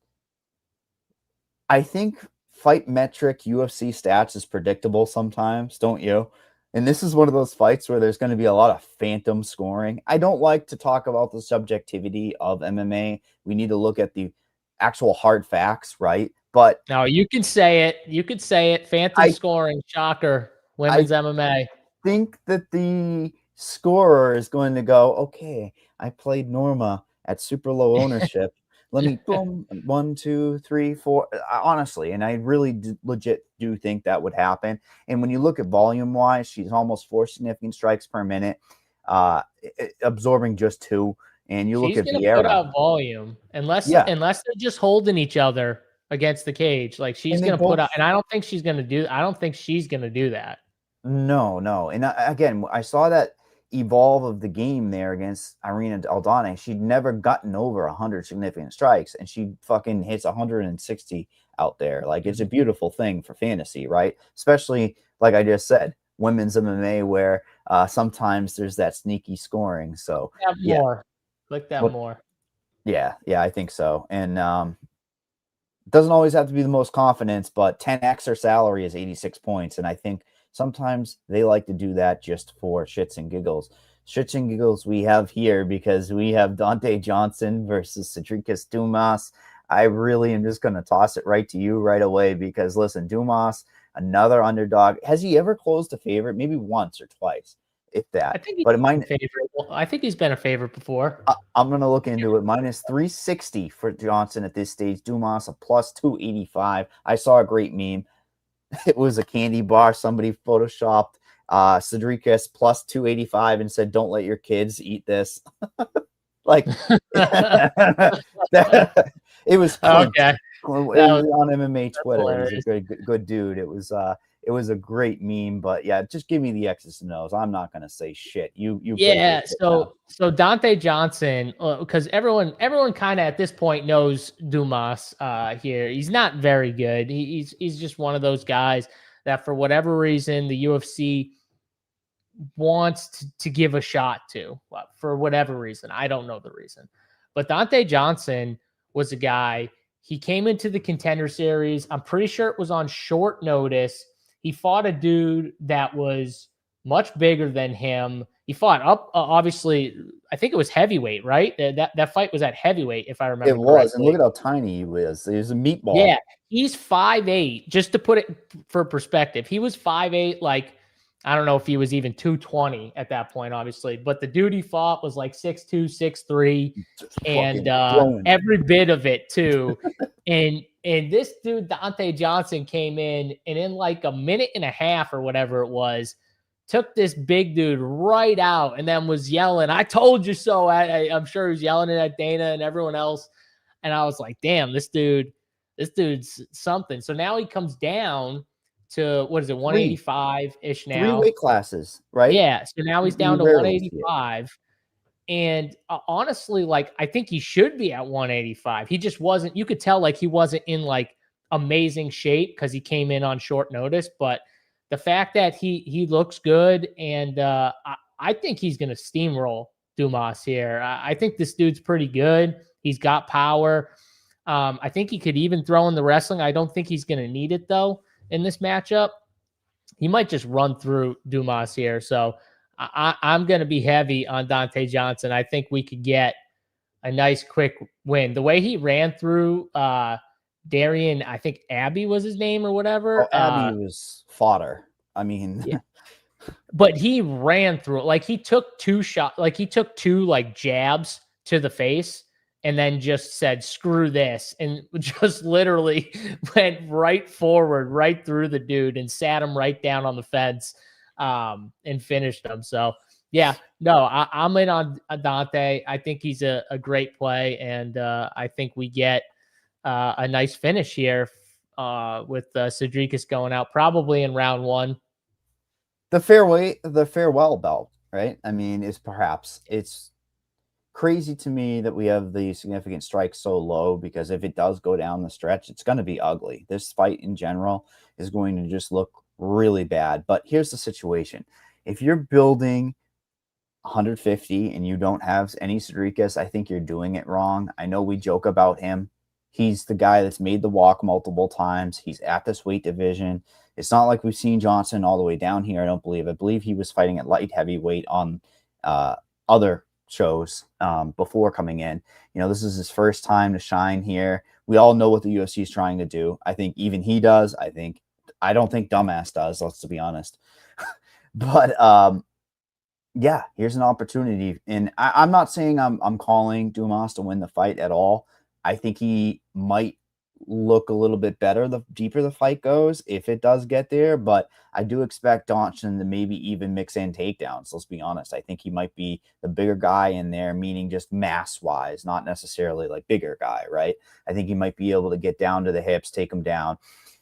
S1: I think fight metric UFC stats is predictable sometimes, don't you? And this is one of those fights where there's going to be a lot of phantom scoring. I don't like to talk about the subjectivity of MMA. We need to look at the actual hard facts, right? But
S2: no, you can say it. You could say it. Phantom
S1: I
S2: scoring, shocker.
S1: I
S2: Women's MMA.
S1: think that the scorer is going to go, okay, I played Norma at super low ownership. Let me boom, 1, 2, 3, 4. Honestly, and I really legit do think that would happen. And when you look at volume wise, she's almost 4 significant strikes per minute, absorbing just 2. And you look
S2: She's
S1: at
S2: gonna put
S1: Vieira,
S2: out volume unless
S1: yeah,
S2: unless they're just holding each other against the cage. Like she's
S1: and they
S2: gonna put
S1: both
S2: out, and I don't think she's gonna do. I don't think she's gonna do that.
S1: no. And again, I saw that evolve of the game there against Irina Aldana. She'd never gotten over 100 significant strikes, and she fucking hits 160 out there. Like, it's a beautiful thing for fantasy, right? Especially, like I just said, women's MMA, where sometimes there's that sneaky scoring. So,
S2: Have
S1: yeah.
S2: more. Click that
S1: What,
S2: more.
S1: yeah, I think so. And doesn't always have to be the most confidence, but 10x her salary is 86 points. And I think sometimes they like to do that just for shits and giggles. Shits and giggles we have here because we have Dante Johnson versus Cedricus Dumas. I really am just going to toss it right to you right away because, listen, Dumas, another underdog. Has he ever closed a favorite? Maybe once or twice, if that.
S2: I think he's
S1: but it
S2: been
S1: might.
S2: a favorite. I think he's been a favorite before.
S1: I'm going to look into it. Minus 360 for Johnson at this stage. Dumas a plus 285. I saw a great meme. It was a candy bar. Somebody photoshopped Cedricus plus 285 and said, "Don't let your kids eat this." Like, it was Clint.
S2: Okay.
S1: It was on MMA Twitter.
S2: Hilarious.
S1: It was a good dude. It was a great meme, but yeah, just give me the X's and O's. I'm not gonna say shit. You
S2: Yeah, so Dante Johnson, because everyone kind of at this point knows Dumas here. He's not very good. He's just one of those guys that for whatever reason the UFC wants to give a shot to. Well, for whatever reason, I don't know the reason, but Dante Johnson was a guy. He came into the Contender Series. I'm pretty sure it was on short notice. He fought a dude that was much bigger than him. He fought up, obviously, I think it was heavyweight, right? That fight was at heavyweight, if I remember
S1: it
S2: correctly.
S1: was, and look at how tiny he was. He was a meatball.
S2: Yeah, he's 5'8", just to put it for perspective. He was 5'8", like, I don't know if he was even 220 at that point, obviously, but the dude he fought was like 6'2", 6'3", and every bit of it too. And this dude, Dante Johnson, came in and in like a minute and a half or whatever it was, took this big dude right out and then was yelling, "I told you so." I'm sure he was yelling it at Dana and everyone else. And I was like, damn, this dude's something. So now he comes down to, what is it, 185-ish now.
S1: 3 weight classes, right?
S2: Yeah. So now he's down to 185. And honestly, like, I think he should be at 185. He just wasn't, you could tell like he wasn't in like amazing shape because he came in on short notice. But the fact that he looks good, and I think he's going to steamroll Dumas here. I think this dude's pretty good. He's got power. I think he could even throw in the wrestling. I don't think he's going to need it, though, in this matchup. He might just run through Dumas here. So I'm going to be heavy on Dante Johnson. I think we could get a nice, quick win. The way he ran through Darian, I think Abbey was his name or whatever.
S1: Abbey was fodder. I mean,
S2: yeah. But he ran through it. Like, he took 2 shots, like he took 2 like jabs to the face and then just said, "Screw this," and just literally went right forward, right through the dude, and sat him right down on the fence and finished him. So yeah, no, I'm in on Dante. I think he's a great play, and I think we get a nice finish here with Cedricus going out probably in round 1.
S1: The farewell belt, right? I mean, it's crazy to me that we have the significant strike so low, because if it does go down the stretch, it's going to be ugly. This fight in general is going to just look really bad. But here's the situation. If you're building 150 and you don't have any Cedricus, I think you're doing it wrong. I know we joke about him He's the guy that's made the walk multiple times. He's at this weight division. It's not like we've seen Johnson all the way down here, I don't believe. I believe he was fighting at light heavyweight on other shows before coming in. This is his first time to shine here. We all know what the UFC is trying to do. I think even he does. I don't think Dumbass does, let's be honest. But yeah, here's an opportunity. And I'm not saying I'm calling Dumas to win the fight at all. I think he might look a little bit better the deeper the fight goes, if it does get there. But I do expect Johnson to maybe even mix in takedowns. Let's be honest. I think he might be the bigger guy in there, meaning just mass-wise, not necessarily like bigger guy, right? I think he might be able to get down to the hips, take him down.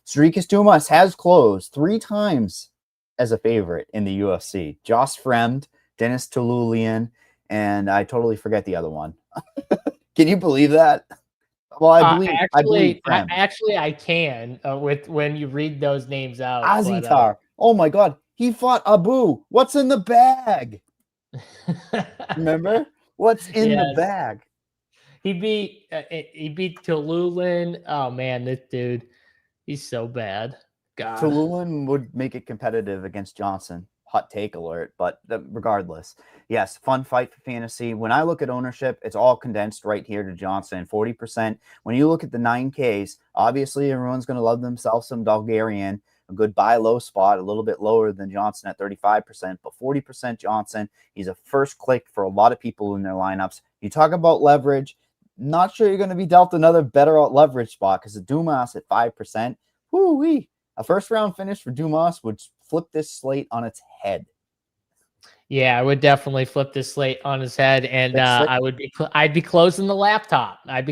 S1: Srikas Dumas has closed 3 times as a favorite in the UFC. Josh Fremd, Dennis Tululian, and I totally forget the other one. Can you believe that? Well, I believe Fremd.
S2: Actually, I can with when you read those names out.
S1: Azitar. Oh my God, he fought Abu. What's in the bag? Remember? What's in the bag?
S2: He beat Tululian. Oh man, this dude, he's so bad. God.
S1: Tululian would make it competitive against Johnson. Hot take alert, but regardless, yes, fun fight for fantasy. When I look at ownership, it's all condensed right here to Johnson, 40%. When you look at the 9Ks, obviously everyone's going to love themselves some Bulgarian, a good buy low spot, a little bit lower than Johnson at 35%, but 40% Johnson. He's a first click for a lot of people in their lineups. You talk about leverage, not sure you're going to be dealt another better leverage spot because the Dumas at 5%, whoo-wee. A first round finish for Dumas would flip this slate on its head.
S2: Yeah, I would definitely flip this slate on his head, and I'd be closing the laptop. I'd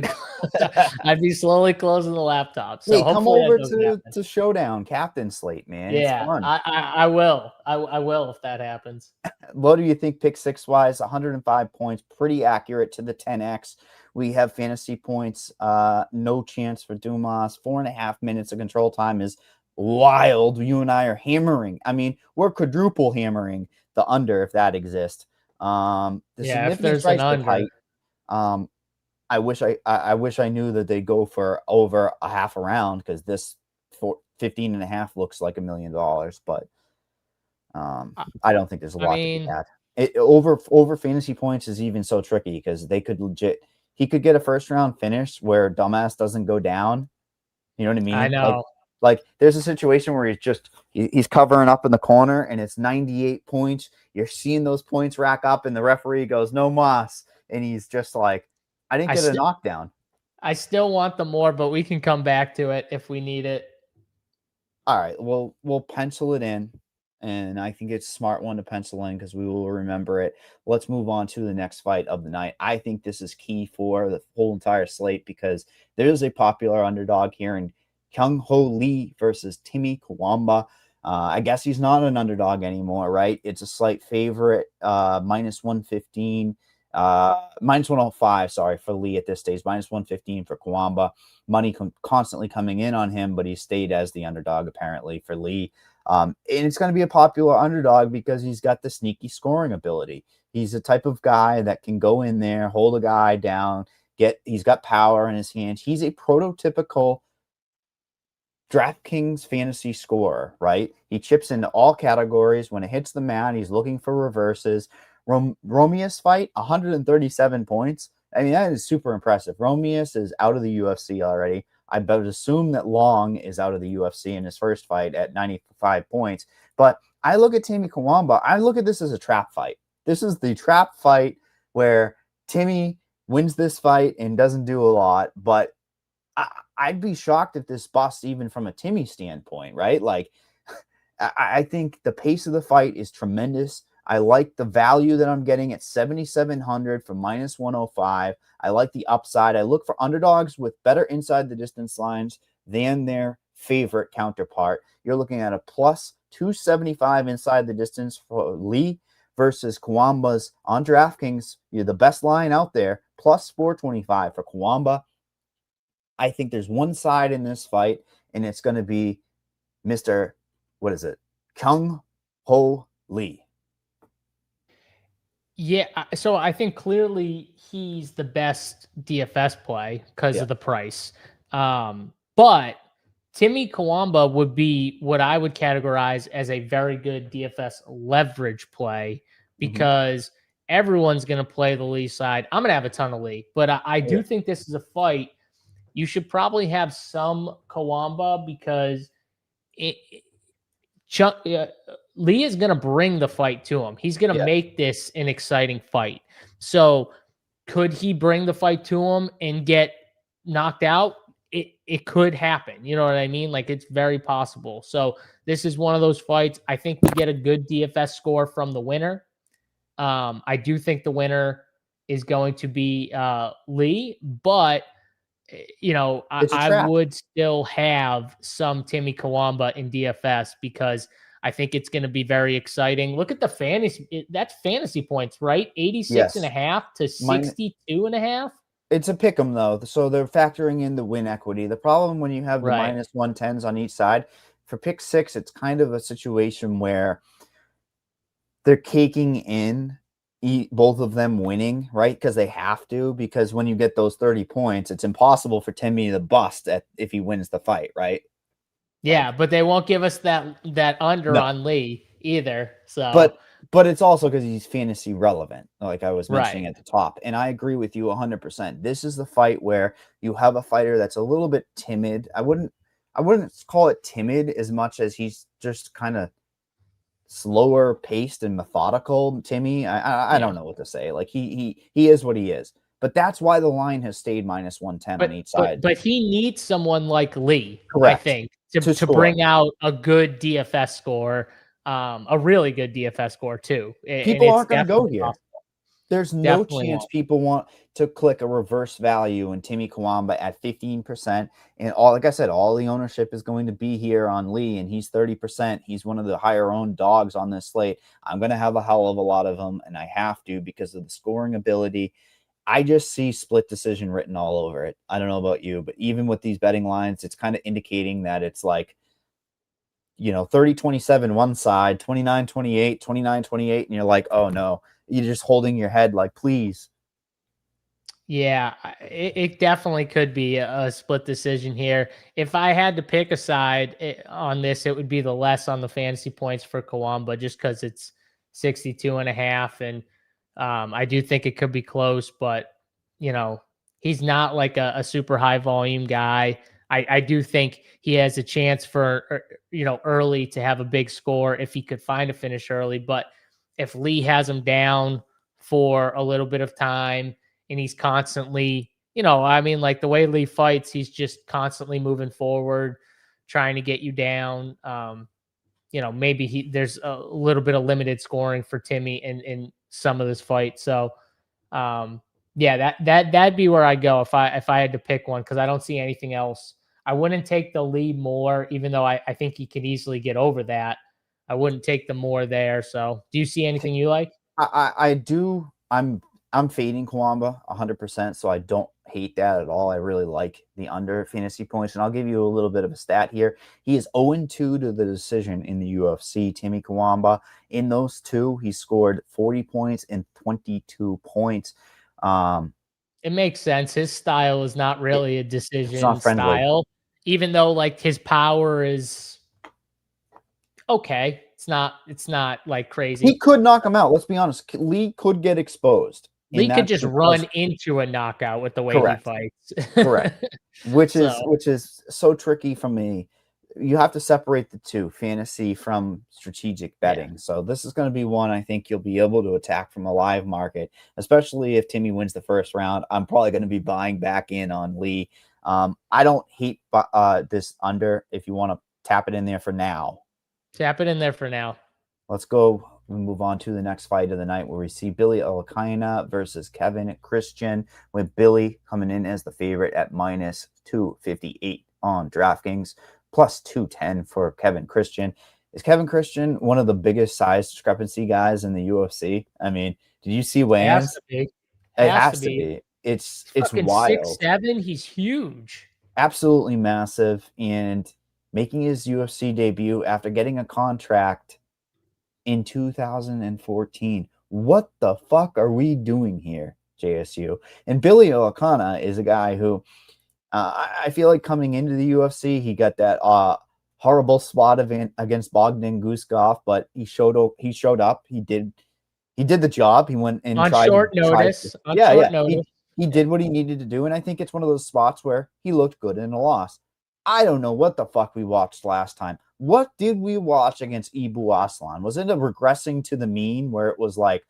S2: be slowly closing the laptop. So
S1: hey, come over to Showdown Captain Slate, man.
S2: Yeah,
S1: it's fun.
S2: I will. I will if that happens.
S1: What do you think pick 6 wise? 105 points, pretty accurate to the 10x. We have fantasy points, no chance for Dumas. 4.5 minutes of control time is wild. You and I are hammering. I mean, we're quadruple hammering the under if that exists.
S2: If there's an under.
S1: I wish I knew that they go for over a half a round because this 15.5 looks like $1 million, but I don't think there's a lot to be had. Over fantasy points is even so tricky because he could get a first round finish where Dumbass doesn't go down. You know what I mean?
S2: I know.
S1: Like there's a situation where he's covering up in the corner and it's 98 points. You're seeing those points rack up and the referee goes, no mas. And he's just like, I didn't get a knockdown.
S2: I still want the more, but we can come back to it if we need it.
S1: All right. Well, we'll pencil it in. And I think it's a smart one to pencil in because we will remember it. Let's move on to the next fight of the night. I think this is key for the whole entire slate because there's a popular underdog here in Kyung Ho Lee versus Timmy Kawamba. I guess he's not an underdog anymore, right? It's a slight favorite, minus 115, minus 105, sorry, for Lee at this stage, minus 115 for Kawamba. Money constantly coming in on him, but he stayed as the underdog apparently for Lee. And it's going to be a popular underdog because he's got the sneaky scoring ability. He's the type of guy that can go in there, hold a guy down, he's got power in his hands. He's a prototypical DraftKings fantasy scorer, right? He chips into all categories. When it hits the mat, he's looking for reverses. Romeus fight, 137 points. I mean, that is super impressive. Romeus is out of the UFC already. I would assume that Long is out of the UFC in his first fight at 95 points. But I look at Timmy Kawamba. I look at this as a trap fight. This is the trap fight where Timmy wins this fight and doesn't do a lot, but I'd be shocked if this busts even from a Timmy standpoint, right? Like, I think the pace of the fight is tremendous. I like the value that I'm getting at 7,700 for minus 105. I like the upside. I look for underdogs with better inside the distance lines than their favorite counterpart. You're looking at a plus 275 inside the distance for Lee versus Kawamba's on DraftKings. You're the best line out there, plus 425 for Kawamba. I think there's one side in this fight, and it's going to be Mr. Kyung Ho Lee.
S2: Yeah, so I think clearly he's the best DFS play because
S1: Yeah.
S2: of the price. But Timmy Kawamba would be what I would categorize as a very good DFS leverage play
S1: Hmm.
S2: because everyone's going to play the Lee side. I'm going to have a ton of Lee, but I
S1: Yeah.
S2: do think this is a fight. You should probably have some Kawamba because it, Chuck, Lee is going to bring the fight to him. He's going to
S1: Yeah.
S2: make this an exciting fight. So, could he bring the fight to him and get knocked out? It could happen. You know what I mean? Like it's very possible. So, this is one of those fights. I think we get a good DFS score from the winner. I do think the winner is going to be Lee, but you know,
S1: It's a
S2: I
S1: trap.
S2: would still have some Timmy Kawamba in DFS because I think it's going to be very exciting. Look at the fantasy. That's fantasy points, right? 86 and a
S1: Yes.
S2: half to 62 and a half.
S1: It's a pick 'em though, so they're factoring in the win equity. The problem when you have the
S2: Right.
S1: minus 110s on each side, for pick six, it's kind of a situation where they're caking in both of them winning, right? Because they have to, because when you get those 30 points, it's impossible for Timmy to bust if he wins the fight, right?
S2: Yeah,
S1: Like,
S2: but they won't give us that under
S1: no.
S2: on Lee either. So,
S1: But it's also because he's fantasy relevant, like I was mentioning
S2: right.
S1: at the top. And I agree with you 100%. This is the fight where you have a fighter that's a little bit timid. I wouldn't call it timid as much as he's just kind of slower paced and methodical. Timmy, I
S2: Yeah.
S1: don't know what to say. Like he is what he is. But that's why the line has stayed minus 110 on
S2: But
S1: each
S2: but
S1: side.
S2: but he needs someone like Lee, I
S1: Correct.
S2: think,
S1: To
S2: to
S1: score.
S2: bring out a good DFS score, a really good DFS score too. And
S1: People
S2: it's
S1: aren't going to go
S2: definitely
S1: here.
S2: possible.
S1: There's no
S2: Definitely
S1: chance
S2: won't.
S1: people want to click a reverse value in Timmy Kawamba at 15%. And all, like I said, all the ownership is going to be here on Lee, and he's 30%. He's one of the higher owned dogs on this slate. I'm going to have a hell of a lot of them, and I have to because of the scoring ability. I just see split decision written all over it. I don't know about you, but even with these betting lines, it's kind of indicating that it's like, 30-27 one side, 29-28, 29-28, and you're like, oh no, you're just holding your head like, please.
S2: Yeah, it definitely could be a split decision here. If I had to pick a side on this, it would be the less on the fantasy points for Kawamba just because it's 62 and a half. And I do think it could be close, but, you know, he's not like a super high volume guy. I do think he has a chance for, early to have a big score if he could find a finish early. But if Lee has him down for a little bit of time, and he's constantly, I mean, like the way Lee fights, he's just constantly moving forward, trying to get you down. Maybe there's a little bit of limited scoring for Timmy in some of this fight. So, yeah, that'd be where I go if I had to pick one because I don't see anything else. I wouldn't take the lead more, even though I think he could easily get over that. I wouldn't take the more there. So, do you see anything you like?
S1: I do. I'm fading Kawamba 100%, so I don't hate that at all. I really like the under fantasy points, and I'll give you a little bit of a stat here. He is 0-2 to the decision in the UFC. Timmy Kawamba, in those two, he scored 40 points and 22 points. Um,
S2: It makes sense. His style is not
S1: it,
S2: really a
S1: it's
S2: decision
S1: not friendly.
S2: style, even though like his power is okay. It's not like
S1: He
S2: crazy.
S1: could knock him out. Let's be honest. Lee could get exposed,
S2: Lee
S1: and
S2: could
S1: that's
S2: just
S1: because
S2: run into a knockout with the way he
S1: correct.
S2: fights.
S1: Correct. Which
S2: So,
S1: is which is so tricky for me. You have to separate the two, fantasy from strategic
S2: yeah.
S1: betting. So this is going to be one I think you'll be able to attack from a live market, especially if Timmy wins the first round. I'm probably going to be buying back in on Lee. I don't hate this under if you want to tap it in there for now.
S2: Tap it in there for now.
S1: Let's go and move on to the next fight of the night where we see Billy Olakaina versus Kevin Christian, with Billy coming in as the favorite at minus 258 on DraftKings, plus 210 for Kevin Christian. Is Kevin Christian one of the biggest size discrepancy guys in the UFC? I mean, did you see
S2: Has
S1: weigh-ins?
S2: to be.
S1: It
S2: Has to
S1: has to
S2: be.
S1: be. It's
S2: Fucking six
S1: wild.
S2: seven. He's huge.
S1: Absolutely massive, and making his UFC debut after getting a contract in 2014. what the fuck are we doing here, JSU? And Billy O'Connor is a guy who I feel like coming into the UFC, he got that horrible spot against Bogdan Guskov, but he showed up. He did the job. He went and
S2: On
S1: tried.
S2: short notice. On
S1: Yeah,
S2: short
S1: yeah.
S2: notice.
S1: He did what he needed to do, and I think it's one of those spots where he looked good in a loss. I don't know what the fuck we watched last time. What did we watch against Ibu Aslan? Was it a regressing to the mean where it was like,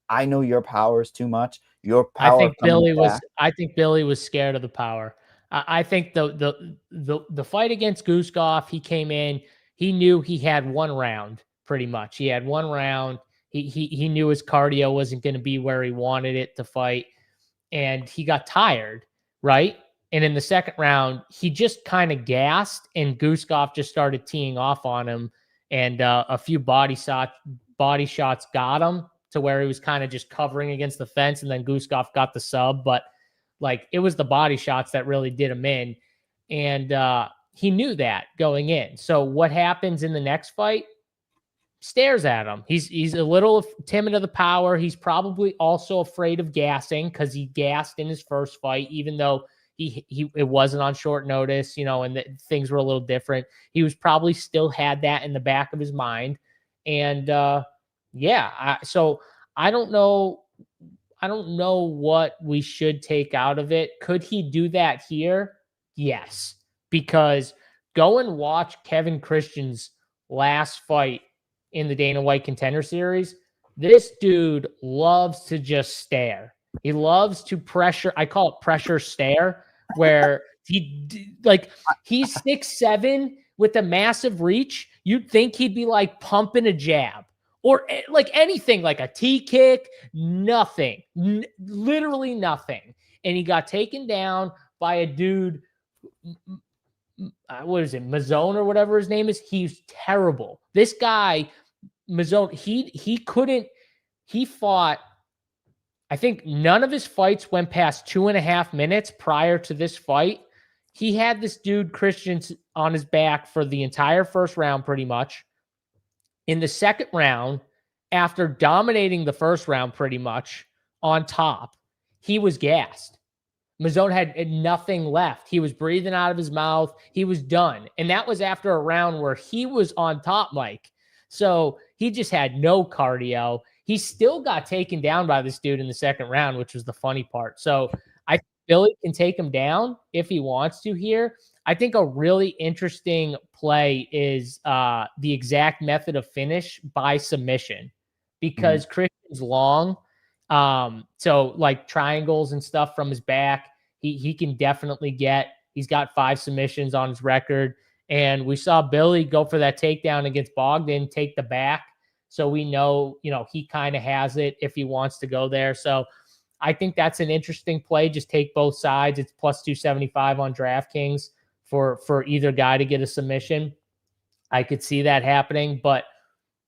S1: I know your power is too much. Your power coming back.
S2: I think Billy was scared of the power. I think the fight against Guskov, he came in, he knew he had one round pretty much. He had one round. He knew his cardio wasn't going to be where he wanted it to fight, and he got tired, right? And in the second round, he just kind of gassed, and Guskov just started teeing off on him, and a few body shots got him to where he was kind of just covering against the fence, and then Guskov got the sub. But like, it was the body shots that really did him in, and he knew that going in. So what happens in the next fight? Stares at him. He's a little timid of the power. He's probably also afraid of gassing because he gassed in his first fight, even though it wasn't on short notice, and things were a little different. He was probably still had that in the back of his mind, and so I don't know. I don't know what we should take out of it. Could he do that here? Yes, because go and watch Kevin Christian's last fight in the Dana White Contender Series. This dude loves to just stare. He loves to pressure. I call it pressure stare, where he's 6'7" with a massive reach. You'd think he'd be like pumping a jab or like anything, like a T kick, nothing, literally nothing. And he got taken down by a dude, what is it, Mazzone or whatever his name is. He's terrible. This guy, Mazzone, he fought, I think none of his fights went past 2.5 minutes prior to this fight. He had this dude, Christian, on his back for the entire first round, pretty much. In the second round, after dominating the first round pretty much on top, he was gassed. Mazzone had nothing left. He was breathing out of his mouth. He was done. And that was after a round where he was on top, Mike. So he just had no cardio. He still got taken down by this dude in the second round, which was the funny part. So I think Billy can take him down if he wants to here. I think a really interesting play is the exact method of finish by submission, because Christian's long. So like triangles and stuff from his back, he can definitely get. He's got 5 submissions on his record. And we saw Billy go for that takedown against Bogdan, take the back. So we know, he kind of has it if he wants to go there. So I think that's an interesting play. Just take both sides. It's plus 275 on DraftKings for either guy to get a submission. I could see that happening, but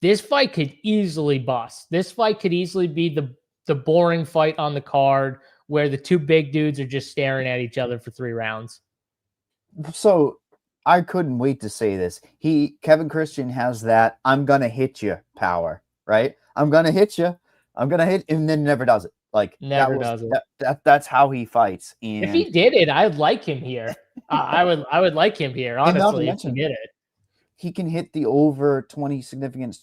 S2: this fight could easily bust. This fight could easily be the boring fight on the card where the two big dudes are just staring at each other for 3 rounds.
S1: So I couldn't wait to say this. Kevin Christian has that I'm gonna hit you power, right? I'm gonna hit you. I'm gonna hit, and then never does it. Like
S2: never does it.
S1: That's how he fights. And
S2: if he did it, I'd like him here. I would like him here, honestly. If he did it,
S1: he can hit the over 20 significant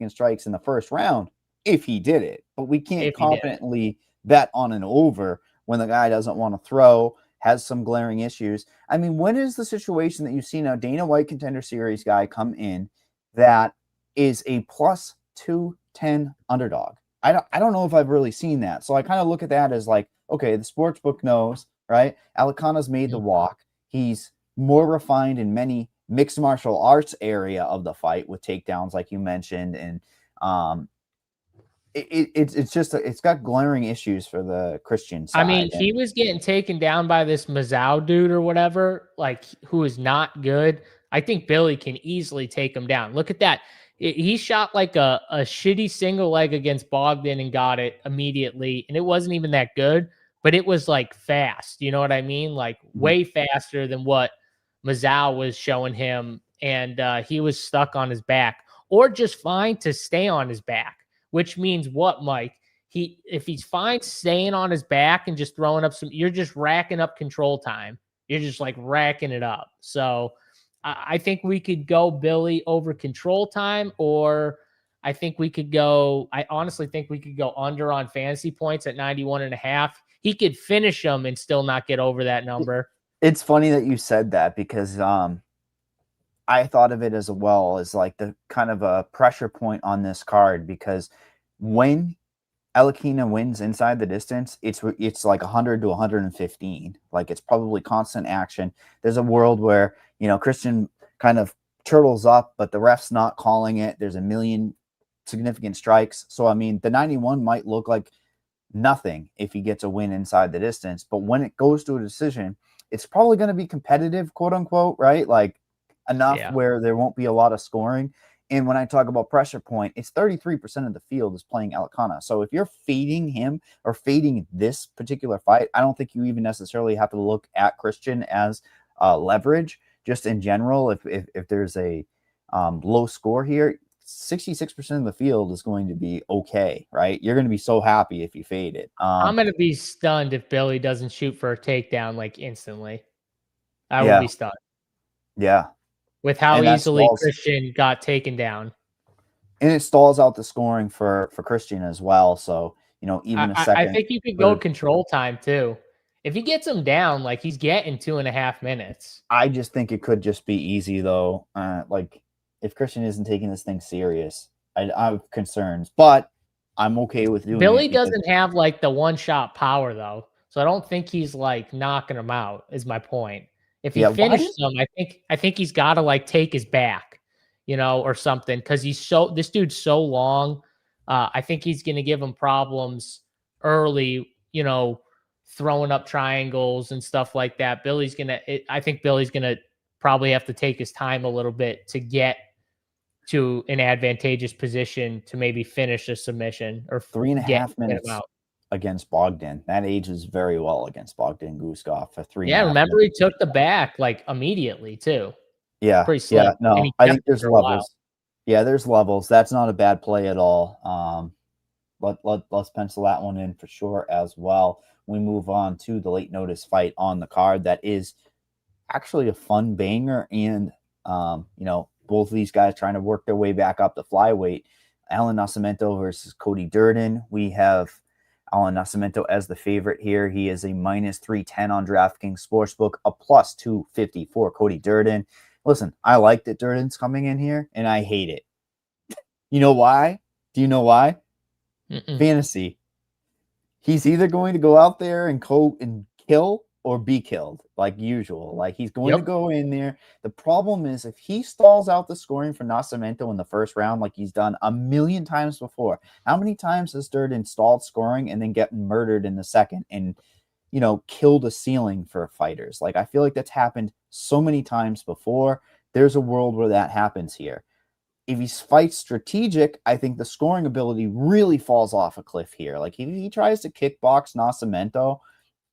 S1: strikes in the first round if he did it. But we can't confidently bet on an over when the guy doesn't want to throw, has some glaring issues. I mean, when is the situation that you've seen a Dana White Contender Series guy come in that is a plus 210 underdog? I don't know if I've really seen that. So I kind of look at that as like, okay, the sports book knows, right? Alicana's made the walk. He's more refined in many mixed martial arts area of the fight with takedowns, like you mentioned. And it's got glaring issues for the Christian side.
S2: I mean, he was getting taken down by this Mazzao dude or whatever, like, who is not good. I think Billy can easily take him down. Look at that. He shot like a shitty single leg against Bogdan and got it immediately. And it wasn't even that good, but it was like fast. You know what I mean? Like way faster than what Mazzao was showing him. And he was stuck on his back, or just fine to stay on his back. which means what, Mike? If he's fine staying on his back and just throwing up you're just racking up control time. You're just like racking it up. So I think we could go Billy over control time, or I honestly think we could go under on fantasy points at 91.5. He could finish them and still not get over that number.
S1: It's funny that you said that because I thought of it as well as like the kind of a pressure point on this card, because when Alakina wins inside the distance, it's like 100 to 115. Like it's probably constant action. There's a world where, Christian kind of turtles up, but the ref's not calling it. There's a million significant strikes. So, I mean, the 91 might look like nothing if he gets a win inside the distance. But when it goes to a decision, it's probably going to be competitive, quote unquote, right? Like enough where there won't be a lot of scoring. And when I talk about pressure point, it's 33% of the field is playing Alakana. So if you're fading him or fading this particular fight, I don't think you even necessarily have to look at Christian as leverage. Just in general, if there's a low score here, 66% of the field is going to be okay, right? You're going to be so happy if you fade it.
S2: I'm going to be stunned if Billy doesn't shoot for a takedown like instantly. I will be stunned.
S1: Yeah.
S2: With how easily Christian got taken down.
S1: And it stalls out the scoring for Christian as well. So, even a second.
S2: I think you could go control time too. If he gets him down, like he's getting 2.5 minutes.
S1: I just think it could just be easy though. Like if Christian isn't taking this thing serious, I have concerns, but I'm okay with doing it.
S2: Billy doesn't have like the one-shot power though. So I don't think he's like knocking him out is my point. If he finishes him, I think he's got to like take his back, or something, because this dude's so long. I think he's going to give him problems early, throwing up triangles and stuff like that. I think Billy's going to probably have to take his time a little bit to get to an advantageous position to maybe finish a submission or
S1: 3.5 minutes against Bogdan. That ages very well against Bogdan Guskov for 3.
S2: Yeah, remember he took the back like immediately too.
S1: Yeah,
S2: pretty slick.
S1: Yeah, no, I think there's levels. Yeah, there's levels. That's not a bad play at all. Let's pencil that one in for sure as well. We move on to the late notice fight on the card. That is actually a fun banger, and both of these guys trying to work their way back up the flyweight. Alan Nascimento versus Cody Durden. We have Alan Nascimento as the favorite here. He is a -310 on DraftKings Sportsbook, a +250 for Cody Durden. Listen, I like that Durden's coming in here, and I hate it. You know why? Do you know why? Fantasy. He's either going to go out there and kill or be killed, like usual. Like he's going to go in there. The problem is if he stalls out the scoring for Nascimento in the first round, like he's done a million times before. How many times has Durden stalled scoring and then get murdered in the second and, killed a ceiling for fighters? Like I feel like that's happened so many times before. There's a world where that happens here. If he fights strategic, I think the scoring ability really falls off a cliff here. Like if he tries to kickbox Nascimento,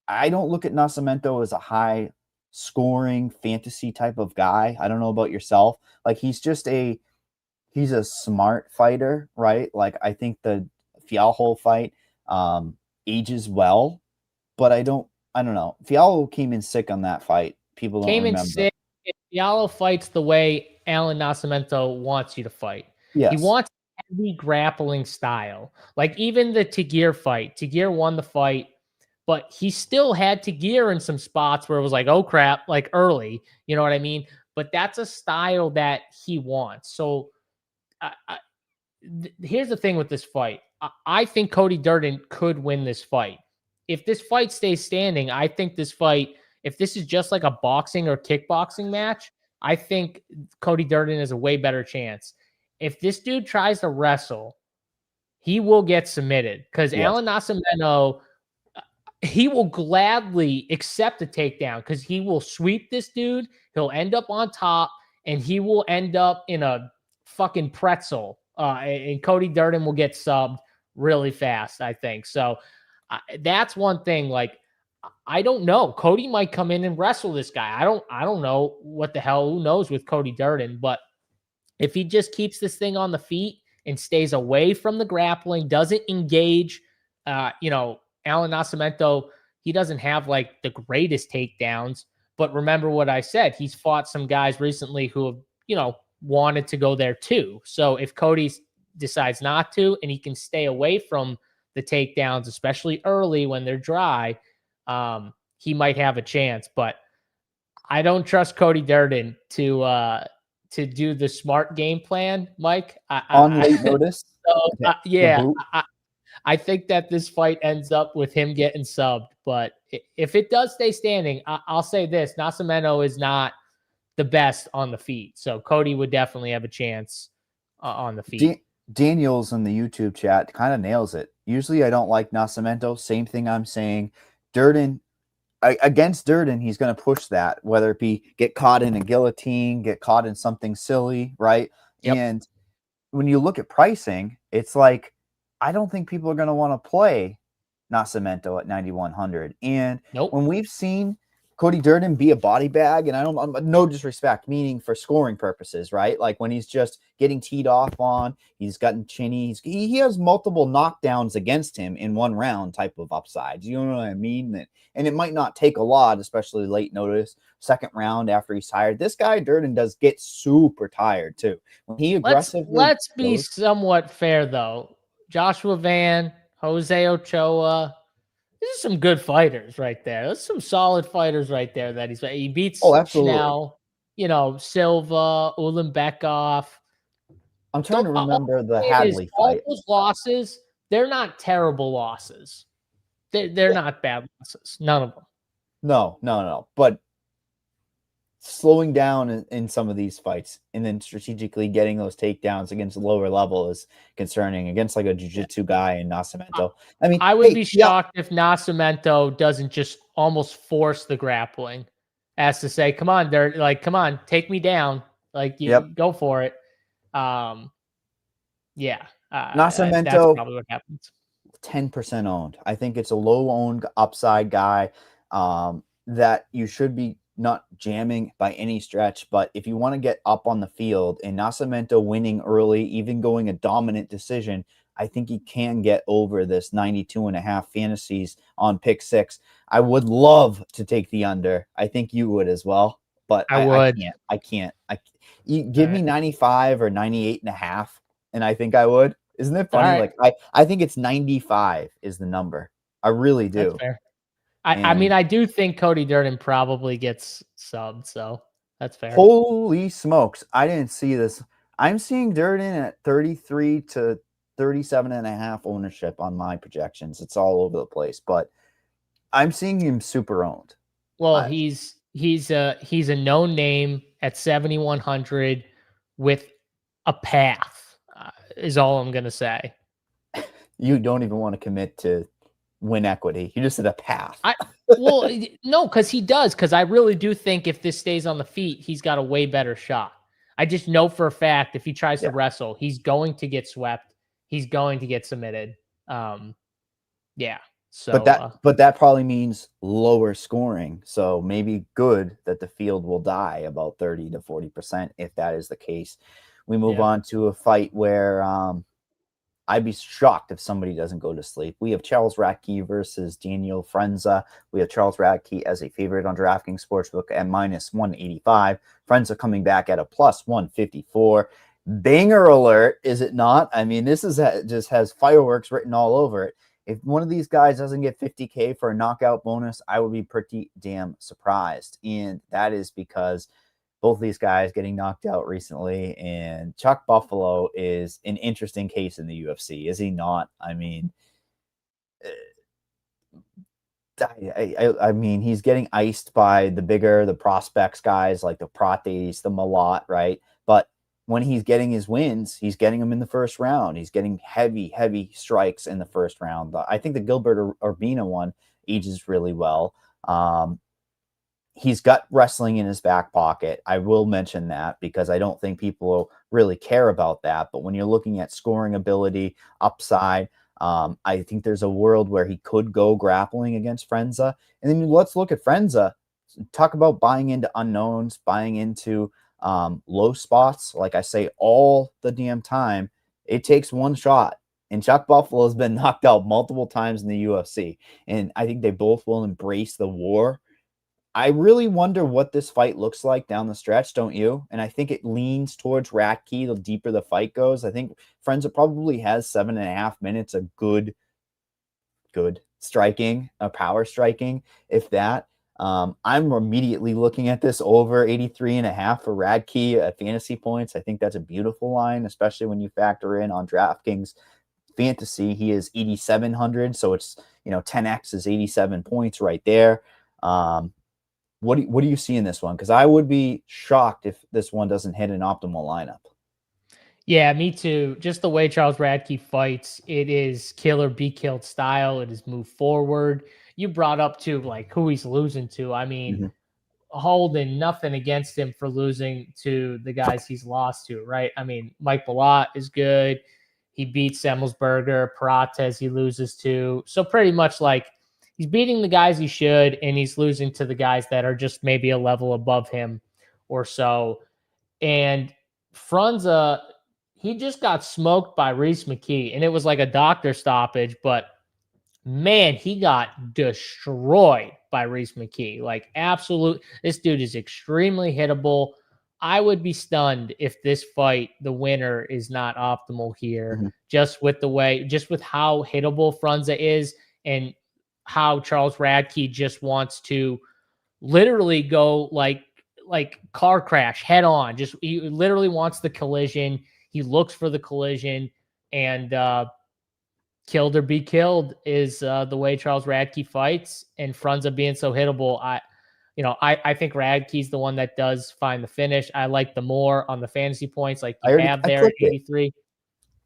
S1: I don't look at Nascimento as a high scoring fantasy type of guy. I don't know about yourself. Like he's a smart fighter, right? Like I think the Fialho fight ages well, but I don't know. Fialho came in sick on that fight. People don't remember. Came in sick.
S2: Fialho fights the way Alan Nascimento wants you to fight.
S1: Yes.
S2: He wants heavy grappling style. Like even the Tagir fight. Tagir won the fight, but he still had Tagir in some spots where it was like, oh crap, like early. You know what I mean? But that's a style that he wants. So here's the thing with this fight. I think Cody Durden could win this fight. If this fight stays standing, I think this fight, if this is just like a boxing or kickboxing match, I think Cody Durden has a way better chance. If this dude tries to wrestle, he will get submitted because Alan Nascimento, he will gladly accept a takedown because he will sweep this dude. He'll end up on top and he will end up in a fucking pretzel. And Cody Durden will get subbed really fast, I think. So that's one thing. Like, I don't know. Cody might come in and wrestle this guy. I don't know what the hell. Who knows with Cody Durden? But if he just keeps this thing on the feet and stays away from the grappling, doesn't engage. Alan Nascimento, he doesn't have like the greatest takedowns, but remember what I said. He's fought some guys recently who have, wanted to go there too. So if Cody decides not to, and he can stay away from the takedowns, especially early when they're dry, he might have a chance. But I don't trust Cody Durden to do the smart game plan, Mike.
S1: On late notice.
S2: So I think that this fight ends up with him getting subbed. But if it does stay standing, I'll say this: Nascimento is not the best on the feet, so Cody would definitely have a chance on the feet.
S1: Daniels in the YouTube chat kind of nails it. Usually I don't like Nascimento. Same thing I'm saying. Durden, against Durden, he's going to push that, whether it be get caught in a guillotine, get caught in something silly, right?
S2: Yep.
S1: And when you look at pricing, it's like, I don't think people are going to want to play Nascimento at 9,100. And when we've seen Cody Durden be a body bag, and no disrespect, meaning for scoring purposes, right? Like when he's just getting teed off on, he's gotten chinny. He has multiple knockdowns against him in one round type of upsides. You know what I mean? And it might not take a lot, especially late notice, second round after he's tired. This guy, Durden, does get super tired too. When he aggressively
S2: Let's be somewhat fair, though. Joshua Van, Jose Ochoa, these are some good fighters right there. There's some solid fighters right there that he beats. Schnell, Silva, Ulanbekov.
S1: I'm trying to remember the Hadley fight.
S2: All those losses, they're not terrible losses. They're not bad losses. None of them.
S1: No. But slowing down in some of these fights and then strategically getting those takedowns against the lower level is concerning against like a jiu-jitsu guy in Nascimento. I mean,
S2: I would be shocked if Nascimento doesn't just almost force the grappling as to say, come on, they're like, come on, take me down. Like go for it. Nascimento, that's probably what happens.
S1: 10% owned. I think it's a low owned upside guy that you should be not jamming by any stretch, but if you want to get up on the field and Nascimento winning early, even going a dominant decision, I think he can get over this 92.5 fantasies on pick 6. I would love to take the under. I think you would as well, but I can't. You give me 95 or 98.5, and I think I would. Isn't it funny?
S2: Right.
S1: Like I think it's 95 is the number. I really do.
S2: That's fair. I mean, I do think Cody Durden probably gets subbed, so that's fair.
S1: Holy smokes. I didn't see this. I'm seeing Durden at 33 to 37.5 ownership on my projections. It's all over the place, but I'm seeing him super owned.
S2: Well, he's a known name at 7,100 with a path, is all I'm going to say.
S1: You don't even want to commit to win equity. You just said a path.
S2: Well, no, because he does. Because I really do think if this stays on the feet, he's got a way better shot. I just know for a fact if he tries to wrestle, he's going to get swept. He's going to get submitted. So,
S1: but that probably means lower scoring. So maybe good that the field will die about 30 to 40% if that is the case. We move on to a fight where I'd be shocked if somebody doesn't go to sleep. We have Charles Radke versus Daniel Frenza. We have Charles Radke as a favorite on DraftKings Sportsbook at -185. Frenza coming back at a +154. Banger alert, is it not? I mean, this is just has fireworks written all over it. If one of these guys doesn't get 50K for a knockout bonus, I would be pretty damn surprised. And that is because both of these guys getting knocked out recently, and Chuck Buffalo is an interesting case in the UFC, is he not? I mean, I mean, he's getting iced by the prospects guys like the Prates, the Malott, right? But when he's getting his wins, he's getting them in the first round. He's getting heavy strikes in the first round. I think the Gilbert Urbina one ages really well. He's got wrestling in his back pocket. I will mention that because I don't think people really care about that. But when you're looking at scoring ability, upside, I think there's a world where he could go grappling against Frenza. And then let's look at Frenza. Talk about buying into unknowns, buying into low spots. Like I say all the damn time, It takes one shot. And Chuck Buffalo has been knocked out multiple times in the UFC. And I think they both will embrace the war. I really wonder what this fight looks like down the stretch, don't you? And I think it leans towards Radke the deeper the fight goes. I think Frenza probably has 7.5 minutes of good striking, power striking, if that. I'm immediately looking at this over 83.5 for Radke at fantasy points. I think that's a beautiful line, especially when you factor in on DraftKings fantasy. He is 8,700, so it's 10x is 87 points right there. What do you see in this one? Because I would be shocked if this one doesn't hit an optimal lineup.
S2: Yeah, me too. Just the way Charles Radke fights, it is kill or be killed style. It is move forward. You brought up to like who he's losing to. I mean, holding nothing against him for losing to the guys he's lost to, right? I mean, Mike Bilott is good. He beats Semmelsberger. Prates he loses to. So pretty much like he's beating the guys he should, and he's losing to the guys that are just maybe a level above him or so. And Frunza, he just got smoked by Reese McKee, and it was like a doctor stoppage, but man, he got destroyed by Reese McKee. Like, absolute, this dude is extremely hittable. I would be stunned if this fight, the winner is not optimal here, just with how hittable Frunza is and how Charles Radke just wants to literally go like car crash head on. Just he literally wants the collision. He looks for the collision, and killed or be killed is the way Charles Radke fights. And Frunza being so hittable, I think Radke's the one that does find the finish. I like the more on the fantasy points, like you have there at 83.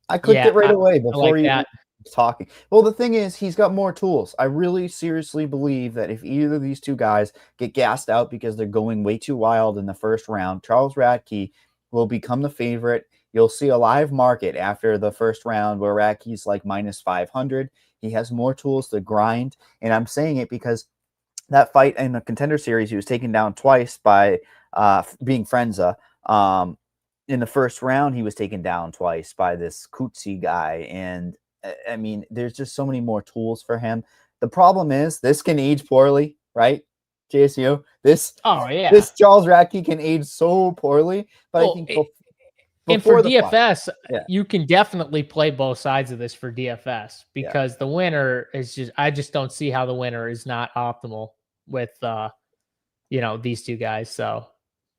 S1: I clicked it right away before
S2: like
S1: you were talking. Well, the thing is, he's got more tools. I really seriously believe that if either of these two guys get gassed out because they're going way too wild in the first round, Charles Radke will become the favorite. You'll see a live market after the first round where Radke's like minus 500. He has more tools to grind. And I'm saying it because that fight in the Contender Series, he was taken down twice by being Frenza. In the first round, he was taken down twice by this Kutsi guy. And I mean, there's just so many more tools for him. The problem is this can age poorly, right? JSU, this Charles Radke can age so poorly, but I think
S2: and for DFS, you can definitely play both sides of this for DFS because the winner is I just don't see how the winner is not optimal with, these two guys. So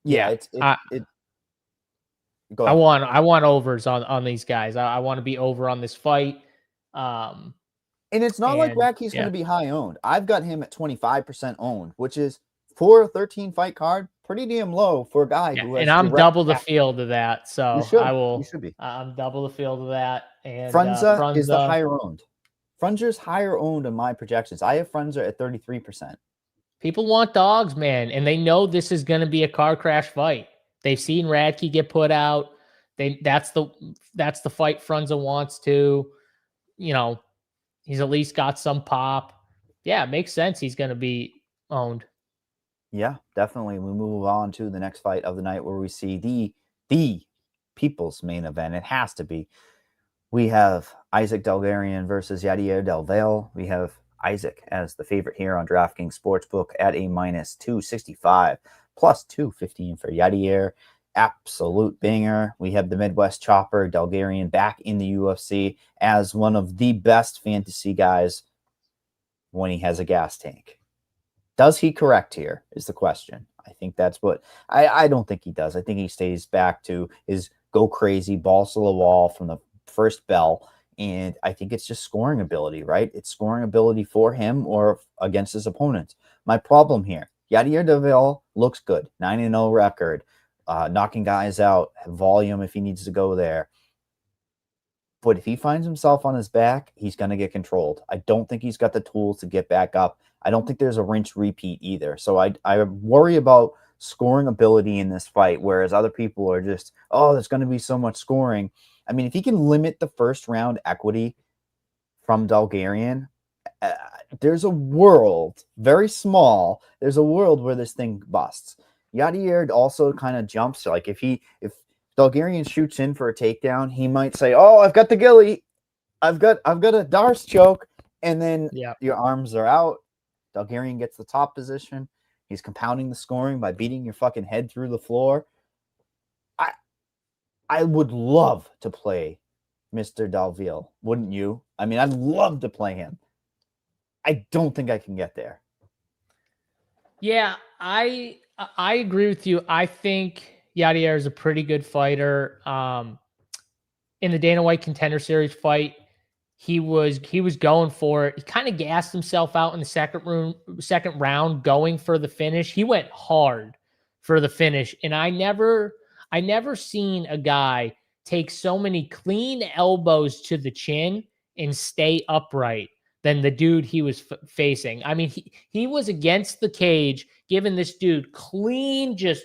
S2: I want overs on these guys. I want to be over on this fight.
S1: And it's not like Radke's going to be high owned. I've got him at 25% owned, which is for a 13 fight card, pretty damn low for a guy who has.
S2: And I'm double the field of that, so
S1: you should be.
S2: I'm double the field of that. And
S1: Frunza is the higher owned. Frunza's higher owned in my projections. I have Frunza at 33%.
S2: People want dogs, man, and they know this is going to be a car crash fight. They've seen Radke get put out. That's the fight Frunza wants to. He's at least got some pop. Yeah, it makes sense. He's going to be owned.
S1: Yeah, definitely. We move on to the next fight of the night where we see the people's main event. It has to be. We have Isaac Delgarian versus Yadier Delvail. We have Isaac as the favorite here on DraftKings Sportsbook at a minus 265, plus 215 for Yadier. Absolute banger. We have the Midwest Chopper, Delgarian, back in the UFC as one of the best fantasy guys when he has a gas tank. Does he correct here is the question. I think that's what I don't think he does. I think he stays back to his go crazy, balls to the wall from the first bell. And I think it's just scoring ability, right? It's scoring ability for him or against his opponents. My problem here, Yadier Delvail looks good. 9-0 record, knocking guys out, volume if he needs to go there. But if he finds himself on his back, he's going to get controlled. I don't think he's got the tools to get back up. I don't think there's a rinse repeat either. So I worry about scoring ability in this fight, whereas other people are just, there's going to be so much scoring. I mean, if he can limit the first round equity from Delgarian, there's a world, very small, there's a world where this thing busts. Yadier also kind of jumps. Like if Bulgarian shoots in for a takedown, he might say, "Oh, I've got the gilly. I've got a Darce choke," and then your arms are out. Bulgarian gets the top position. He's compounding the scoring by beating your fucking head through the floor. I would love to play Mr. Dalville, wouldn't you? I mean, I'd love to play him. I don't think I can get there.
S2: Yeah, I agree with you. I think Yadier is a pretty good fighter. In the Dana White Contender Series fight, he was going for it. He kind of gassed himself out in the second round, going for the finish. He went hard for the finish, and I never seen a guy take so many clean elbows to the chin and stay upright than the dude he was facing. I mean, he was against the cage, giving this dude clean, just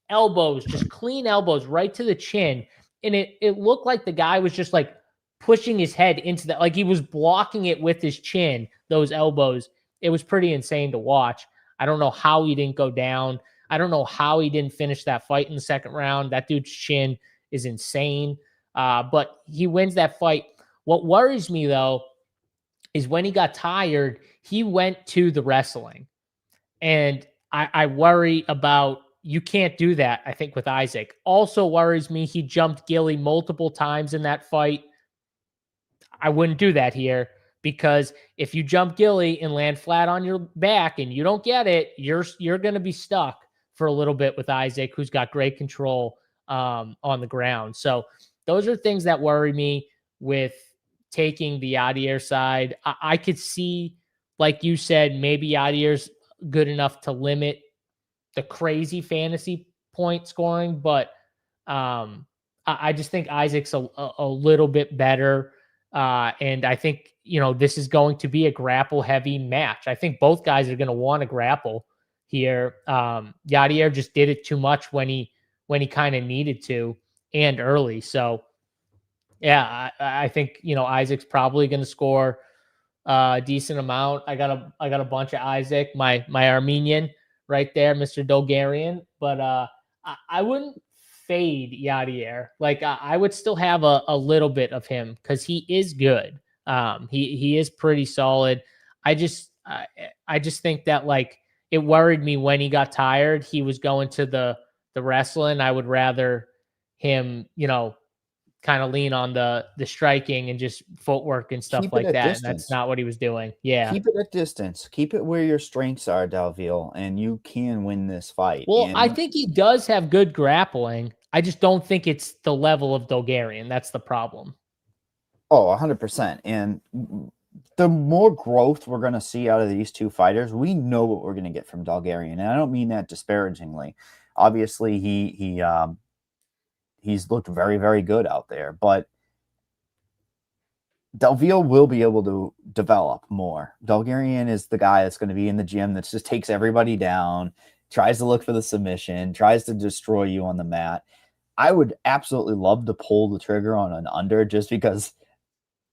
S2: elbows, just clean elbows right to the chin. And it looked like the guy was just like pushing his head into that, like he was blocking it with his chin, those elbows. It was pretty insane to watch. I don't know how he didn't go down. I don't know how he didn't finish that fight in the second round. That dude's chin is insane. But he wins that fight. What worries me, though, is when he got tired, he went to the wrestling. And I worry about, you can't do that, I think, with Isaac. Also worries me, he jumped Gilly multiple times in that fight. I wouldn't do that here, because if you jump Gilly and land flat on your back and you don't get it, you're going to be stuck for a little bit with Isaac, who's got great control on the ground. So those are things that worry me with taking the Yadier side. I could see, like you said, maybe Yadier's good enough to limit the crazy fantasy point scoring, but I just think Isaac's a little bit better. And I think, this is going to be a grapple heavy match. I think both guys are going to want to grapple here. Yadier just did it too much when he kind of needed to, and early. So yeah, I think, Isaac's probably going to score a decent amount. I got a bunch of Isaac, my Armenian right there, Mr. Dolgarian, but I wouldn't fade Yadier. Like I would still have a little bit of him because he is good. He is pretty solid. I just think that, like, it worried me when he got tired. He was going to the wrestling. I would rather him, kind of lean on the striking and just footwork and stuff like that. And that's not what he was doing. Yeah.
S1: Keep it at distance. Keep it where your strengths are, Dalville, and you can win this fight.
S2: Well, I think he does have good grappling. I just don't think it's the level of Dolgarian. That's the problem.
S1: Oh, 100%. And the more growth we're going to see out of these two fighters, we know what we're going to get from Dolgarian. And I don't mean that disparagingly. Obviously, he's looked very, very good out there, but Dalville will be able to develop more. Dolgarian is the guy that's going to be in the gym that just takes everybody down, tries to look for the submission, tries to destroy you on the mat. I would absolutely love to pull the trigger on an under just because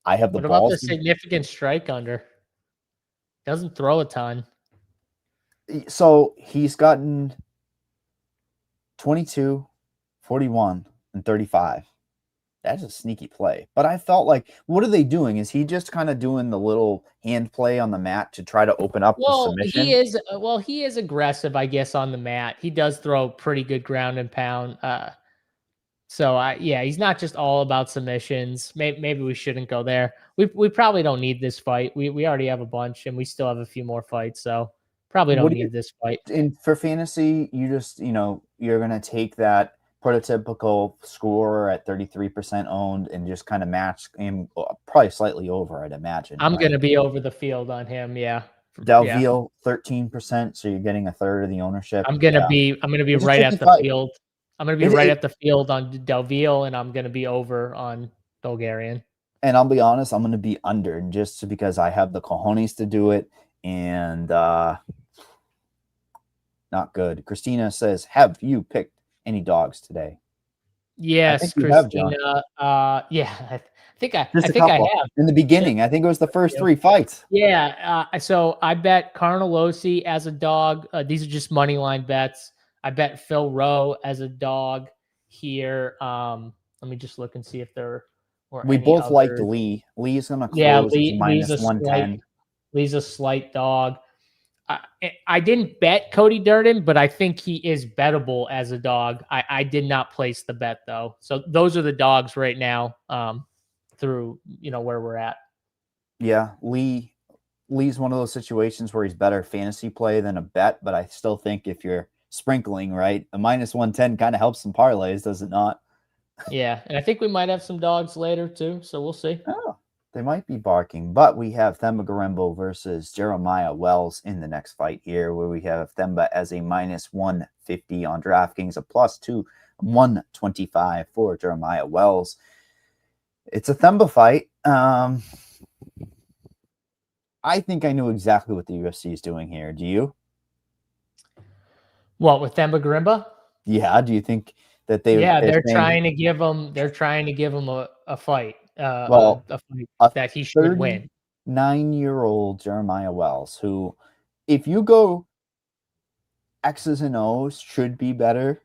S1: I have the balls.
S2: What about the significant strike under? Doesn't throw a ton.
S1: So he's gotten 22, 41, and 35. That's a sneaky play. But I felt like, what are they doing? Is he just kind of doing the little hand play on the mat to try to open up the submission?
S2: He is aggressive, I guess, on the mat. He does throw pretty good ground and pound. He's not just all about submissions. Maybe we shouldn't go there. We probably don't need this fight. We already have a bunch, and we still have a few more fights, so probably don't need this fight.
S1: And for fantasy, you just, you're going to take that prototypical scorer at 33% owned and just kind of match him, probably slightly over, I'd imagine.
S2: I'm going to be over the field on him. Yeah.
S1: Dalville, 13%. So you're getting a third of the ownership.
S2: I'm going to be right at the field. I'm going to be right at the field on Dalville, and I'm going to be over on Dolgarian.
S1: And I'll be honest, I'm going to be under just because I have the cojones to do it. And not good. Christina says, have you picked any dogs today?
S2: Yes, Christina. I think I have.
S1: In the beginning, I think it was the first three fights.
S2: Yeah. So I bet Carnelossi as a dog. These are just money line bets. I bet Phil Rowe as a dog. here. Let me just look and see if there were
S1: We
S2: any
S1: both liked
S2: others.
S1: Lee. Lee's going to
S2: Yeah,
S1: close as
S2: Lee's
S1: minus
S2: a slight
S1: 110.
S2: Lee's a slight dog. I didn't bet Cody Durden, but I think he is bettable as a dog. I did not place the bet though. So those are the dogs right now through, where we're at.
S1: Yeah, Lee's one of those situations where he's better fantasy play than a bet, but I still think if you're sprinkling, right, a minus 110 kind of helps some parlays, does it not?
S2: Yeah, and I think we might have some dogs later too, so we'll see.
S1: Oh, they might be barking, but we have Themba Garembo versus Jeremiah Wells in the next fight here, where we have Themba as a minus 150 on DraftKings, a plus 125 for Jeremiah Wells. It's a Themba fight. I think I know exactly what the UFC is doing here. Do you?
S2: What, with Themba Garimba?
S1: Yeah. Do you think that
S2: They're
S1: saying,
S2: trying to give him a fight.
S1: well,
S2: A fight
S1: a
S2: that he should win.
S1: 39-year-old Jeremiah Wells, who, if you go X's and O's, should be better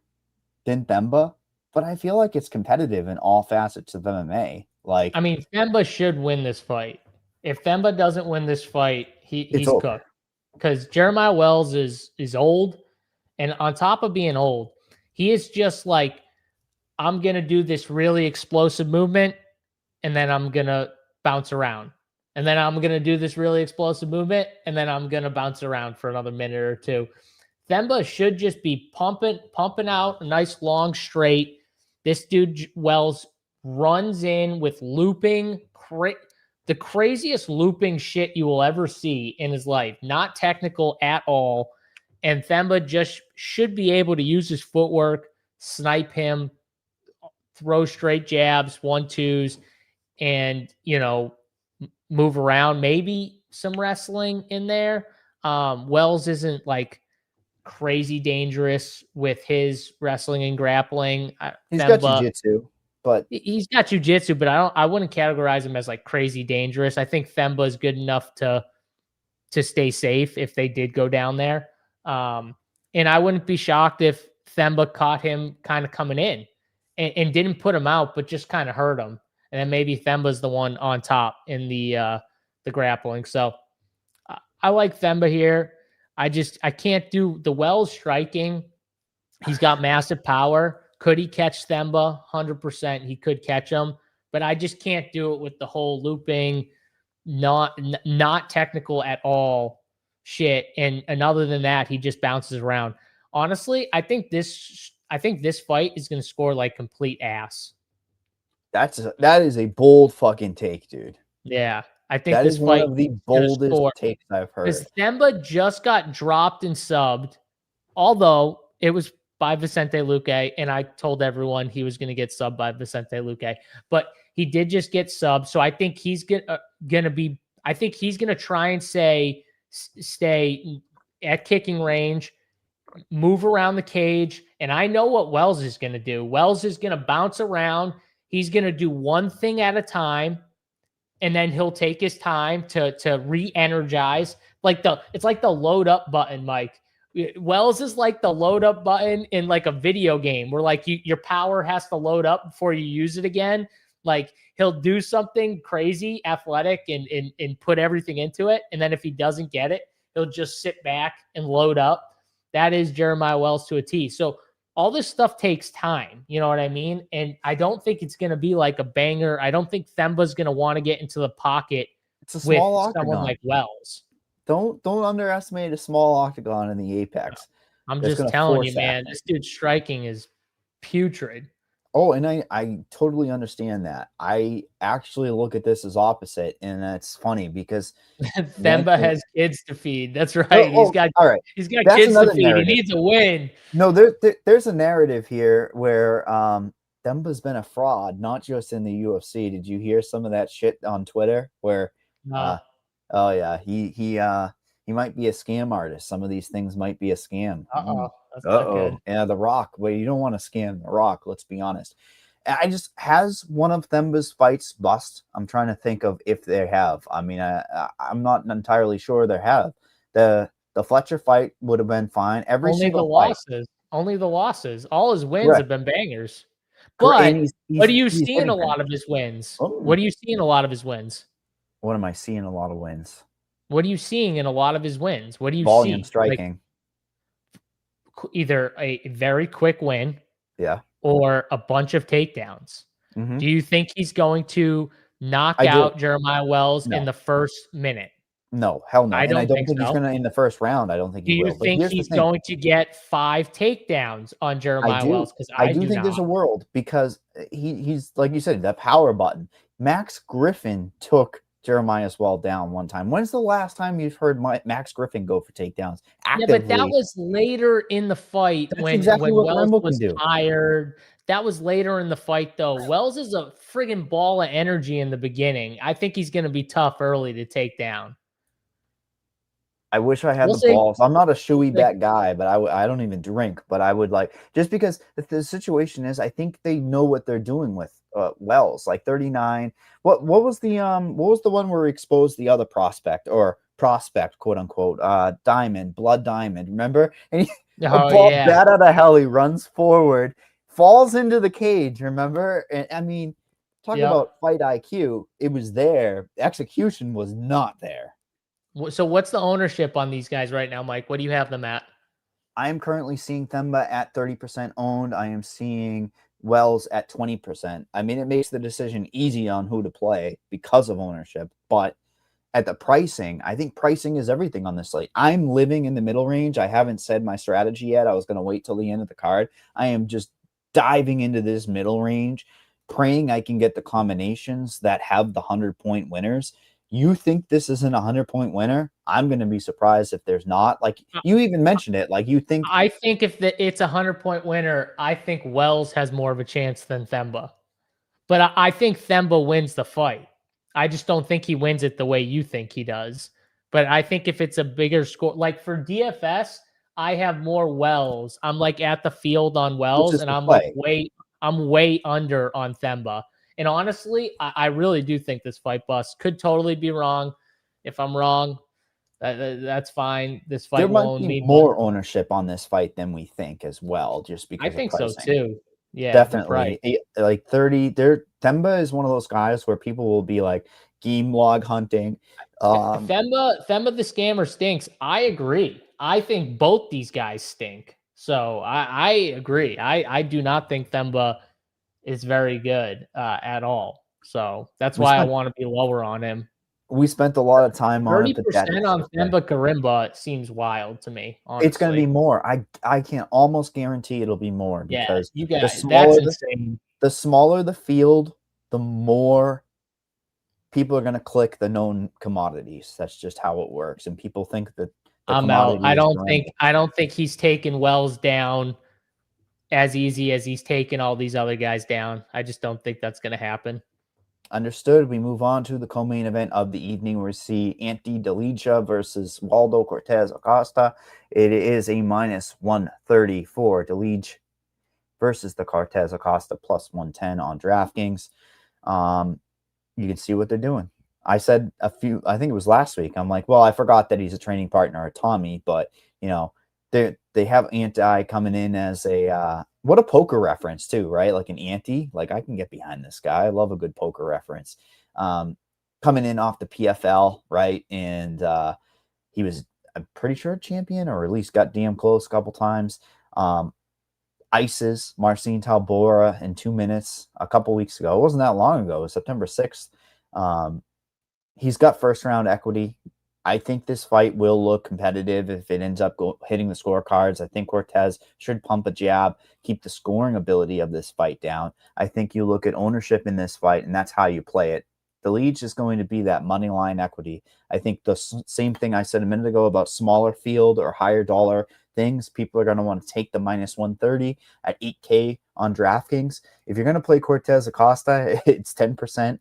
S1: than Themba, but I feel like it's competitive in all facets of MMA. Like,
S2: I mean, Themba should win this fight. If Themba doesn't win this fight, he's
S1: over.
S2: cooked. Because Jeremiah Wells is old, and on top of being old, he is just like, I'm gonna do this really explosive movement, and then I'm gonna bounce around, and then I'm gonna do this really explosive movement, and then I'm gonna bounce around for another minute or two. Themba should just be pumping out a nice long straight. This dude Wells runs in with looping, the craziest looping shit you will ever see in his life. Not technical at all. And Themba just should be able to use his footwork, snipe him, throw straight jabs, 1-2s, and move around. Maybe some wrestling in there. Wells isn't like crazy dangerous with his wrestling and grappling.
S1: He's got jiu-jitsu, but
S2: he's got jiu-jitsu, but I wouldn't categorize him as like crazy dangerous. I think Themba is good enough to stay safe if they did go down there. And I wouldn't be shocked if Themba caught him kind of coming in and didn't put him out, but just kind of hurt him. And then maybe Themba's the one on top in the grappling. So I like Themba here. I can't do the Wells striking. He's got massive power. Could he catch Themba? 100%. He could catch him, but I just can't do it with the whole looping, not technical at all shit. And other than that, he just bounces around. Honestly, I think this fight is going to score like complete ass.
S1: that is a bold fucking take, dude.
S2: Yeah. I think
S1: that
S2: this
S1: is
S2: fight
S1: one of the boldest takes I've heard.
S2: Because Themba just got dropped and subbed, although it was by Vicente Luque, and I told everyone he was going to get subbed by Vicente Luque, but he did just get subbed. So I think he's going to try and stay at kicking range, move around the cage. And I know what Wells is going to do. Wells is going to bounce around. He's going to do one thing at a time, and then he'll take his time to re-energize. It's like the load up button, Mike. Wells is like the load up button in like a video game where like your power has to load up before you use it again. Like he'll do something crazy athletic and put everything into it. And then if he doesn't get it, he'll just sit back and load up. That is Jeremiah Wells to a T. So all this stuff takes time. You know what I mean? And I don't think it's going to be like a banger. I don't think Themba's going to want to get into the pocket with someone like Wells.
S1: Don't underestimate a small octagon in the apex.
S2: I'm just telling you, man, this dude's striking is putrid.
S1: Oh, and I totally understand that. I actually look at this as opposite, and that's funny because
S2: Themba has kids to feed. That's right. He's got kids to feed. He needs a win.
S1: No, there's a narrative here where Themba's been a fraud, not just in the UFC. Did you hear some of that shit on Twitter where oh yeah, he might be a scam artist. Some of these things might be a scam.
S2: That's not good.
S1: Yeah, The Rock. Well, you don't want to scam The Rock. Let's be honest. Has one of Themba's fights bust? I'm trying to think of if they have. I mean, I'm not entirely sure they have. The Fletcher fight would have been fine. Only the
S2: losses. All his wins have been bangers. But
S1: And
S2: what do you
S1: he's
S2: see in a
S1: hitting
S2: lot
S1: him.
S2: of his wins?
S1: Oh,
S2: What do you see in a lot of his wins?
S1: what am I seeing? A lot of wins.
S2: What are you seeing in a lot of his wins? What do you
S1: Volume
S2: see? Like
S1: striking.
S2: either a very quick win
S1: Yeah.
S2: or a bunch of takedowns.
S1: Hmm.
S2: Do you think he's going to knock
S1: I do.
S2: out Jeremiah Wells in
S1: No.
S2: the first minute?
S1: No. Hell no.
S2: I
S1: And I
S2: don't
S1: don't
S2: think
S1: think he's
S2: so.
S1: gonna in the first round. I don't think he
S2: Do you
S1: will. But
S2: think
S1: here's the
S2: he's
S1: thing.
S2: going to get 5 takedowns on
S1: I
S2: Jeremiah
S1: do.
S2: Wells? Because
S1: I
S2: I
S1: do
S2: do
S1: think there's
S2: not.
S1: a world because he's like you said, that power button. Max Griffin took Jeremiah's Well down one time. When's the last time you've heard Max Griffin go for takedowns
S2: Yeah, but that
S1: actively?
S2: was later in the fight
S1: That's
S2: when
S1: exactly what
S2: Wells
S1: Grimble can
S2: was
S1: do.
S2: tired. That was later in the fight, though. Wells is a friggin' ball of energy in the beginning. I think he's going to be tough early to take down.
S1: I wish I had
S2: We'll
S1: the
S2: see.
S1: balls. I'm not a shoey
S2: Like,
S1: bet guy, but I don't even drink. But I would like just because the situation is, I think they know what they're doing with Wells. Like 39. What was the one where we exposed the other prospect, quote unquote, Diamond, Blood Diamond. Remember? And a
S2: oh
S1: ball
S2: yeah,
S1: bat out of hell. He runs forward, falls into the cage. Remember? And I mean, talk
S2: yep.
S1: about fight IQ. It was there. Execution was not there.
S2: So what's the ownership on these guys right now, Mike? What do you have them at?
S1: I am currently seeing Themba at 30% owned. I am seeing Wells at 20%. I mean, it makes the decision easy on who to play because of ownership, but at the pricing, I think pricing is everything on this slate. I'm living in the middle range. I haven't said my strategy yet. I was going to wait till the end of the card. I am just diving into this middle range, praying I can get the combinations that have the 100-point winners. You think this isn't a 100-point winner? I'm going to be surprised if there's not. Like you even mentioned it. Like you think
S2: I think if it's a 100-point winner, I think Wells has more of a chance than Themba. But I think Themba wins the fight. I just don't think he wins it the way you think he does. But I think if it's a bigger score, like for DFS, I have more Wells. I'm like at the field on
S1: which
S2: Wells,
S1: is
S2: and
S1: the play.
S2: I'm way under on Themba. And honestly, I really do think this fight bust could totally be wrong. If I'm wrong, that's fine. This
S1: There
S2: fight will
S1: might
S2: own
S1: be
S2: me, but
S1: more ownership on this fight than we think as well, just
S2: I
S1: because of
S2: think so
S1: pricing.
S2: too. Yeah, the price.
S1: Definitely. Like 30, there Themba is one of those guys where people will be like game log hunting.
S2: Themba the scammer stinks. I agree. I think both these guys stink. So I agree. I do not think Themba is very good at all. So that's
S1: We
S2: why I
S1: spent
S2: want to be lower on him.
S1: we spent a lot of time on it, but that
S2: 30%
S1: is
S2: on
S1: the play.
S2: Themba Karimba seems wild to me,
S1: It's going to be
S2: honestly.
S1: more. I can almost guarantee it'll be more
S2: Yeah,
S1: because
S2: you
S1: the
S2: guys, that's
S1: smaller
S2: insane.
S1: the smaller the field, the more people are going to click the known commodities. That's just how it works. And people think that the
S2: I'm out.
S1: commodity is Grimble.
S2: I don't think he's taken Wells down as easy as he's taken all these other guys down. I just don't think that's going to happen.
S1: Understood. We move on to the co-main event of the evening where we see Ante Delija versus Waldo Cortez Acosta. It is a minus 130 for Delija versus the Cortez Acosta plus 110 on DraftKings. You can see what they're doing. I said I think it was last week. I'm like, well, I forgot that he's a training partner of Tommy, but you know, they have Ante coming in as a what a poker reference too, right? Like an ante. Like I can get behind this guy. I love a good poker reference. Coming in off the PFL, right? And he was, I'm pretty sure, champion or at least got damn close a couple times. Ices Marcin Talbora in 2 minutes a couple weeks ago. It wasn't that long ago. It was September 6th. He's got first round equity. I think this fight will look competitive if it ends up hitting the scorecards. I think Cortez should pump a jab, keep the scoring ability of this fight down. I think you look at ownership in this fight, and that's how you play it. The lead is going to be that money line equity. I think the same thing I said a minute ago about smaller field or higher dollar things. People are going to want to take the minus 130 at 8K on DraftKings. If you're going to play Cortez Acosta, it's 10%.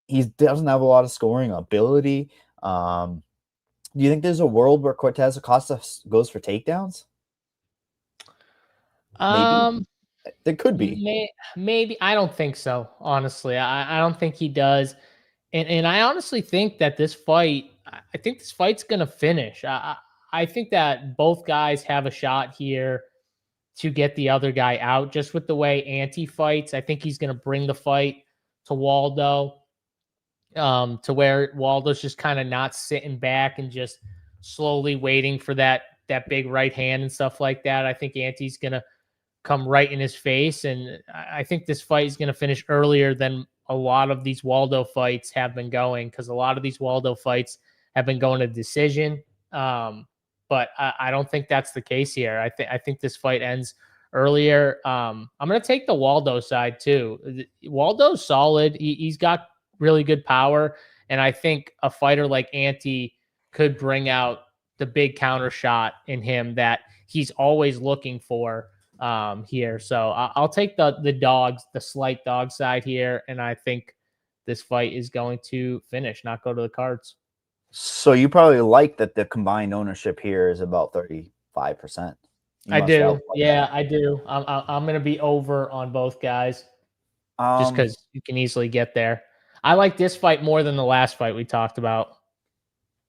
S1: He doesn't have a lot of scoring ability. Do you think there's a world where Cortez Acosta goes for takedowns? Maybe. There could be.
S2: Maybe I don't think so. Honestly, I don't think he does. And I honestly think that this fight, I think this fight's gonna finish. I think that both guys have a shot here to get the other guy out. Just with the way Ante fights, I think he's going to bring the fight to Waldo, to where Waldo's just kind of not sitting back and just slowly waiting for that big right hand and stuff like that. I think Ante's going to come right in his face, and I think this fight is going to finish earlier than a lot of these Waldo fights have been going, because a lot of these Waldo fights have been going to decision. But I don't think that's the case here. I think this fight ends earlier. I'm going to take the Waldo side too. Waldo's solid. He's got really good power, and I think a fighter like Ante could bring out the big counter shot in him that he's always looking for here. So I'll take the slight dog side here, and I think this fight is going to finish, not go to the cards.
S1: So you probably like that the combined ownership here is about 35%.
S2: I do. Yeah, I do. I'm going to be over on both guys, just because you can easily get there. I like this fight more than the last fight we talked about.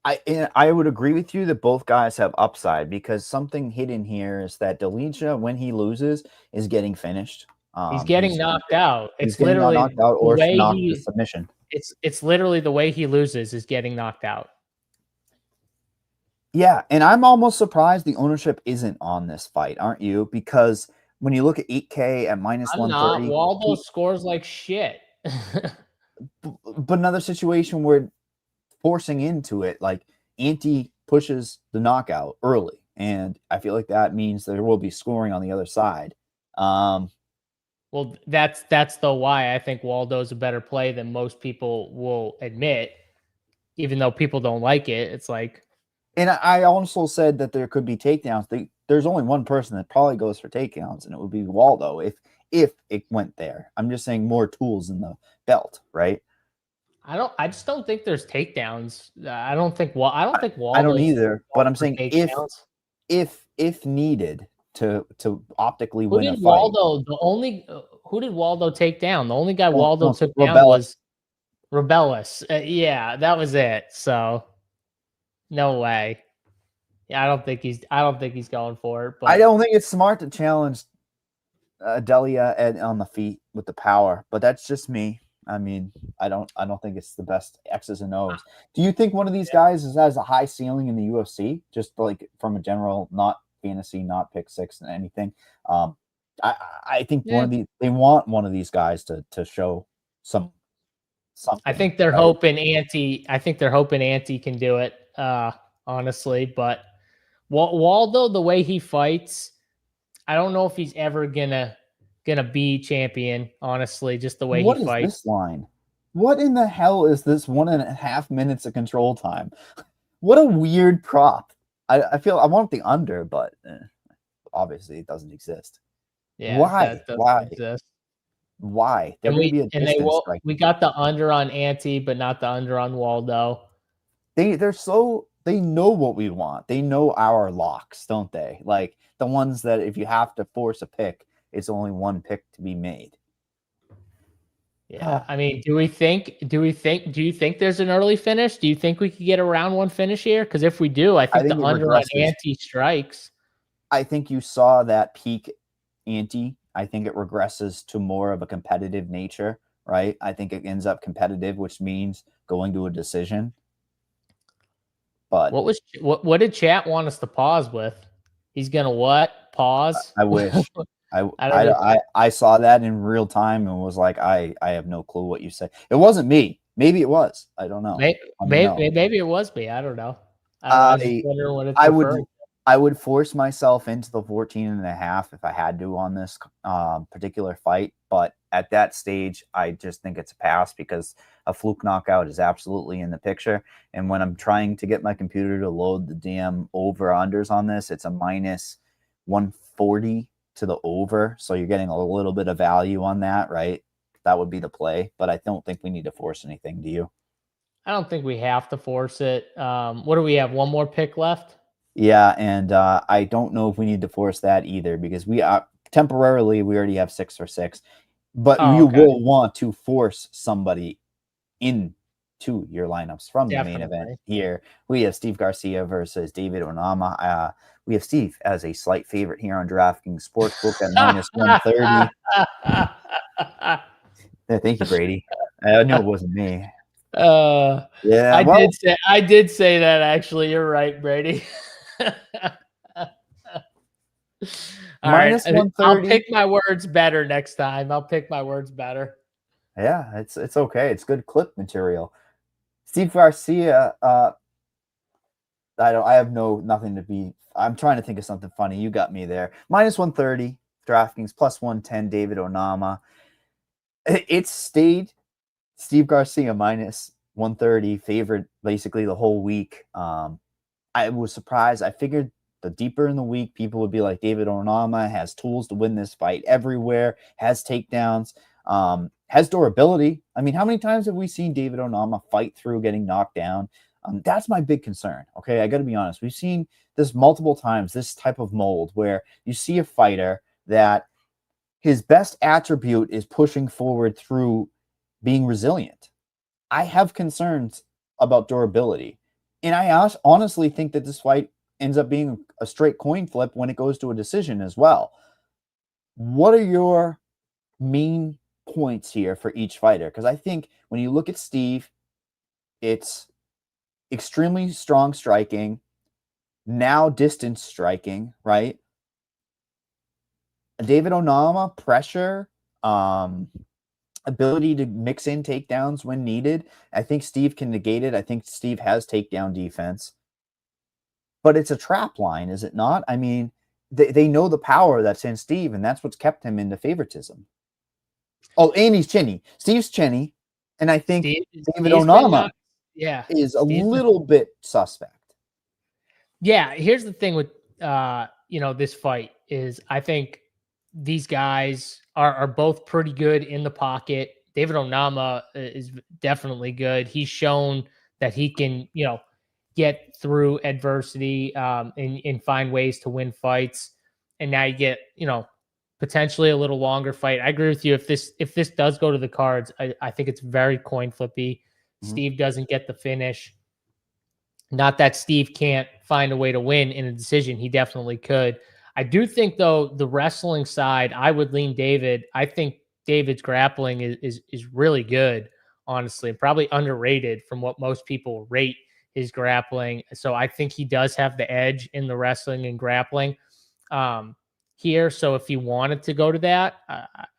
S1: I would agree with you that both guys have upside, because something hidden here is that Delicia, when he loses, is getting finished.
S2: He's getting knocked out.
S1: It's literally knocked out or knocked to submission.
S2: It's literally the way he loses is getting knocked out.
S1: Yeah, and I'm almost surprised the ownership isn't on this fight, aren't you? Because when you look at 8K at minus 130,
S2: Waldo scores like shit.
S1: But another situation where forcing into it, like Ante pushes the knockout early, and I feel like that means there will be scoring on the other side.
S2: Well, that's the why I think Waldo's a better play than most people will admit, even though people don't like it. It's like,
S1: and I also said that there could be takedowns. There's only one person that probably goes for takedowns, and it would be Waldo if it went there. I'm just saying more tools in the belt, right?
S2: I just don't think there's takedowns. I don't think Waldo.
S1: I don't either. But I'm saying if needed to optically win a fight.
S2: Who did Waldo take down? The only guy Waldo took down was Rebellis. Yeah, that was it. So no way. Yeah, I don't think he's going for it. But
S1: I don't think it's smart to challenge Delia on the feet with the power. But that's just me. I mean, I don't think it's the best X's and O's. Do you think one of these guys has a high ceiling in the UFC? Just like from a general, not fantasy, not pick six and anything. I think they want one of these guys to show something.
S2: I think they're hoping Ante can do it, honestly. But Waldo, the way he fights, I don't know if he's ever gonna be champion, honestly, just the way he fights.
S1: What is this line? What in the hell is this 1.5 minutes of control time? What a weird prop. I feel I want the under, but obviously it doesn't exist.
S2: Yeah,
S1: why
S2: exist.
S1: Why?
S2: We got the under on Ante, but not the under on Waldo.
S1: They know what we want. They know our locks, don't they? Like the ones that if you have to force a pick, it's only one pick to be made.
S2: Yeah. I mean, do you think there's an early finish? Do you think we could get a round one finish here? Because if we do, I think the under on Ante strikes.
S1: I think you saw that peak Ante. I think it regresses to more of a competitive nature, right? I think it ends up competitive, which means going to a decision. But
S2: what did chat want us to pause with? He's gonna what? Pause?
S1: I wish. I saw that in real time and was like, I have no clue what you said. It wasn't me. Maybe it was. I don't know.
S2: Maybe it was me. I don't know. I was just wondering what it's
S1: I would force myself into the 14.5 if I had to on this particular fight. But at that stage, I just think it's a pass because a fluke knockout is absolutely in the picture. And when I'm trying to get my computer to load the damn over-unders on this, it's a minus 140 to the over. So you're getting a little bit of value on that, right? That would be the play. But I don't think we need to force anything. Do you?
S2: I don't think we have to force it. What do we have? One more pick left?
S1: Yeah, and I don't know if we need to force that either because we temporarily we already have 6 for 6, but you will want to force somebody into your lineups from the main event here. We have Steve Garcia versus David ONAMA. We have Steve as a slight favorite here on DraftKings Sportsbook at -130. Yeah, thank you, Brady. I knew it wasn't me. Yeah,
S2: I did say that actually. You're right, Brady. All right.
S1: minus
S2: I'll
S1: 130.
S2: pick my words better next time. I'll pick my words better.
S1: Yeah, it's okay. It's good clip material. Steve Garcia, I have nothing to be. I'm trying to think of something funny. You got me there. Minus 130, DraftKings, plus 110, David Onama. It stayed Steve Garcia minus 130, favored basically the whole week. I was surprised. I figured the deeper in the week, people would be like, David Onama has tools to win this fight everywhere, has takedowns, has durability. I mean, how many times have we seen David Onama fight through getting knocked down? That's my big concern. Okay, I got to be honest. We've seen this multiple times, this type of mold where you see a fighter that his best attribute is pushing forward through being resilient. I have concerns about durability. And I honestly think that this fight ends up being a straight coin flip when it goes to a decision as well. What are your main points here for each fighter? Because I think when you look at Steve, it's extremely strong striking, now distance striking, right? David Onama, pressure, ability to mix in takedowns when needed. I think Steve can negate it. I think Steve has takedown defense. But it's a trap line, is it not? I mean, they know the power that's in Steve, and that's what's kept him into favoritism. Oh, and he's chinny. Steve's chinny, and I think David Onama is a little bit suspect.
S2: Yeah, here's the thing with this fight is I think these guys are both pretty good in the pocket. David Onama is definitely good. He's shown that he can, get through adversity and find ways to win fights. And now you get, potentially a little longer fight. I agree with you. If this does go to the cards, I think it's very coin flippy. Steve doesn't get the finish. Not that Steve can't find a way to win in a decision. He definitely could. I do think, though, the wrestling side, I would lean David. I think David's grappling is really good, honestly, and probably underrated from what most people rate his grappling. So I think he does have the edge in the wrestling and grappling here. So if he wanted to go to that,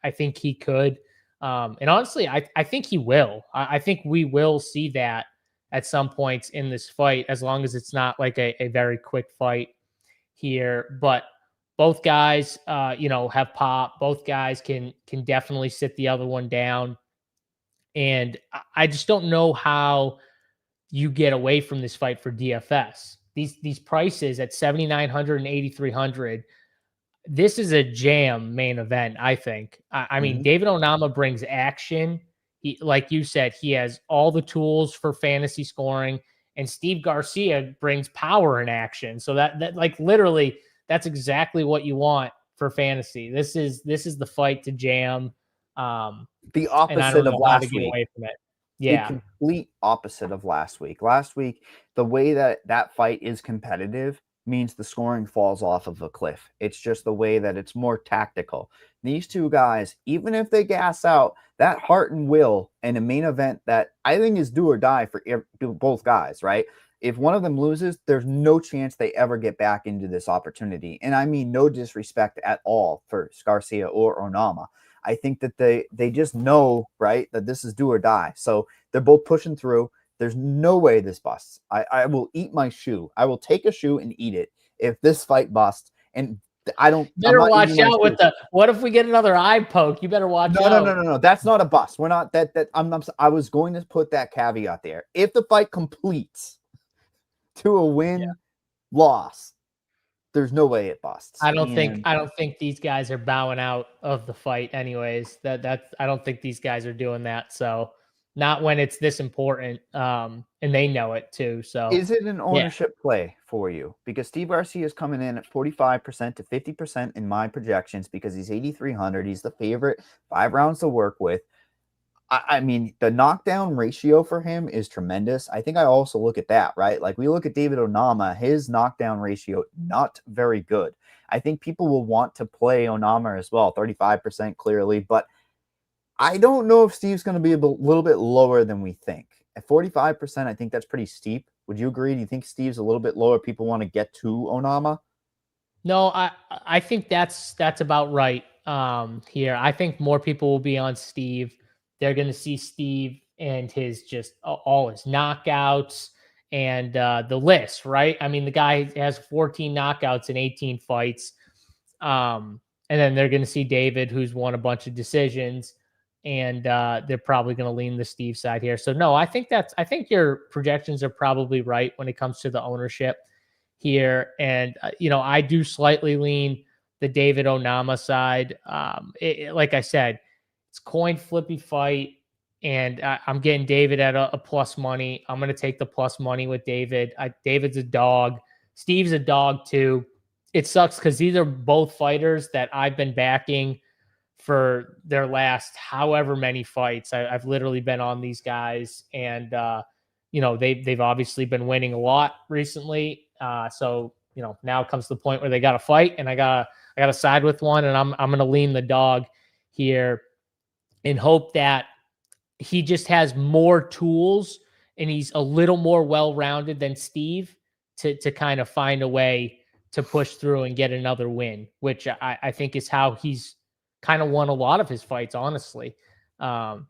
S2: I think he could. And honestly, I think he will. I think we will see that at some points in this fight, as long as it's not like a very quick fight here. But both guys, have pop. Both guys can definitely sit the other one down. And I just don't know how you get away from this fight for DFS. These prices at 7,900 and 8,300. This is a jam main event, I think. I mean, David Onama brings action. He, like you said, he has all the tools for fantasy scoring, and Steve Garcia brings power and action. So that like literally, that's exactly what you want for fantasy. This is the fight to jam.
S1: The opposite of last week.
S2: Away from it. Yeah,
S1: the complete opposite of last week. Last week, the way that fight is competitive means the scoring falls off of a cliff. It's just the way that it's more tactical. These two guys, even if they gas out, that heart and will in a main event that I think is do or die for both guys, right? If one of them loses, there's no chance they ever get back into this opportunity. And I mean no disrespect at all for Garcia or Onama. I think that they just know, right, that this is do or die. So they're both pushing through. There's no way this busts. I will eat my shoe. I will take a shoe and eat it if this fight busts. And I don't.
S2: You better watch out with the. What if we get another eye poke? You better watch out.
S1: No. That's not a bust. We're not that. I was going to put that caveat there. If the fight completes to a win-loss, there's no way it busts.
S2: I don't think these guys are bowing out of the fight anyways. I don't think these guys are doing that. So not when it's this important. And they know it too. So
S1: is it an ownership play for you? Because Steve Garcia is coming in at 45% to 50% in my projections because he's 8,300. He's the favorite, 5 rounds to work with. I mean, the knockdown ratio for him is tremendous. I think I also look at that, right? Like we look at David ONAMA, his knockdown ratio, not very good. I think people will want to play ONAMA as well, 35% clearly, but I don't know if Steve's going to be a little bit lower than we think. At 45%, I think that's pretty steep. Would you agree? Do you think Steve's a little bit lower? People want to get to ONAMA?
S2: No, I think that's about right. Here, I think more people will be on Steve. They're going to see Steve and his just all his knockouts and the list, right? I mean, the guy has 14 knockouts in 18 fights. And then they're going to see David, who's won a bunch of decisions, and they're probably going to lean the Steve side here. So no, I think your projections are probably right when it comes to the ownership here. And, I do slightly lean the David ONAMA side. Like I said, it's coin flippy fight, and I'm getting David at a plus money. I'm going to take the plus money with David. David's a dog. Steve's a dog too. It sucks because these are both fighters that I've been backing for their last however many fights. I've literally been on these guys, and they've obviously been winning a lot recently. So now comes the point where they got to fight, and I gotta side with one, and I'm gonna lean the dog here and hope that he just has more tools and he's a little more well-rounded than Steve to kind of find a way to push through and get another win, which I think is how he's kind of won a lot of his fights, honestly,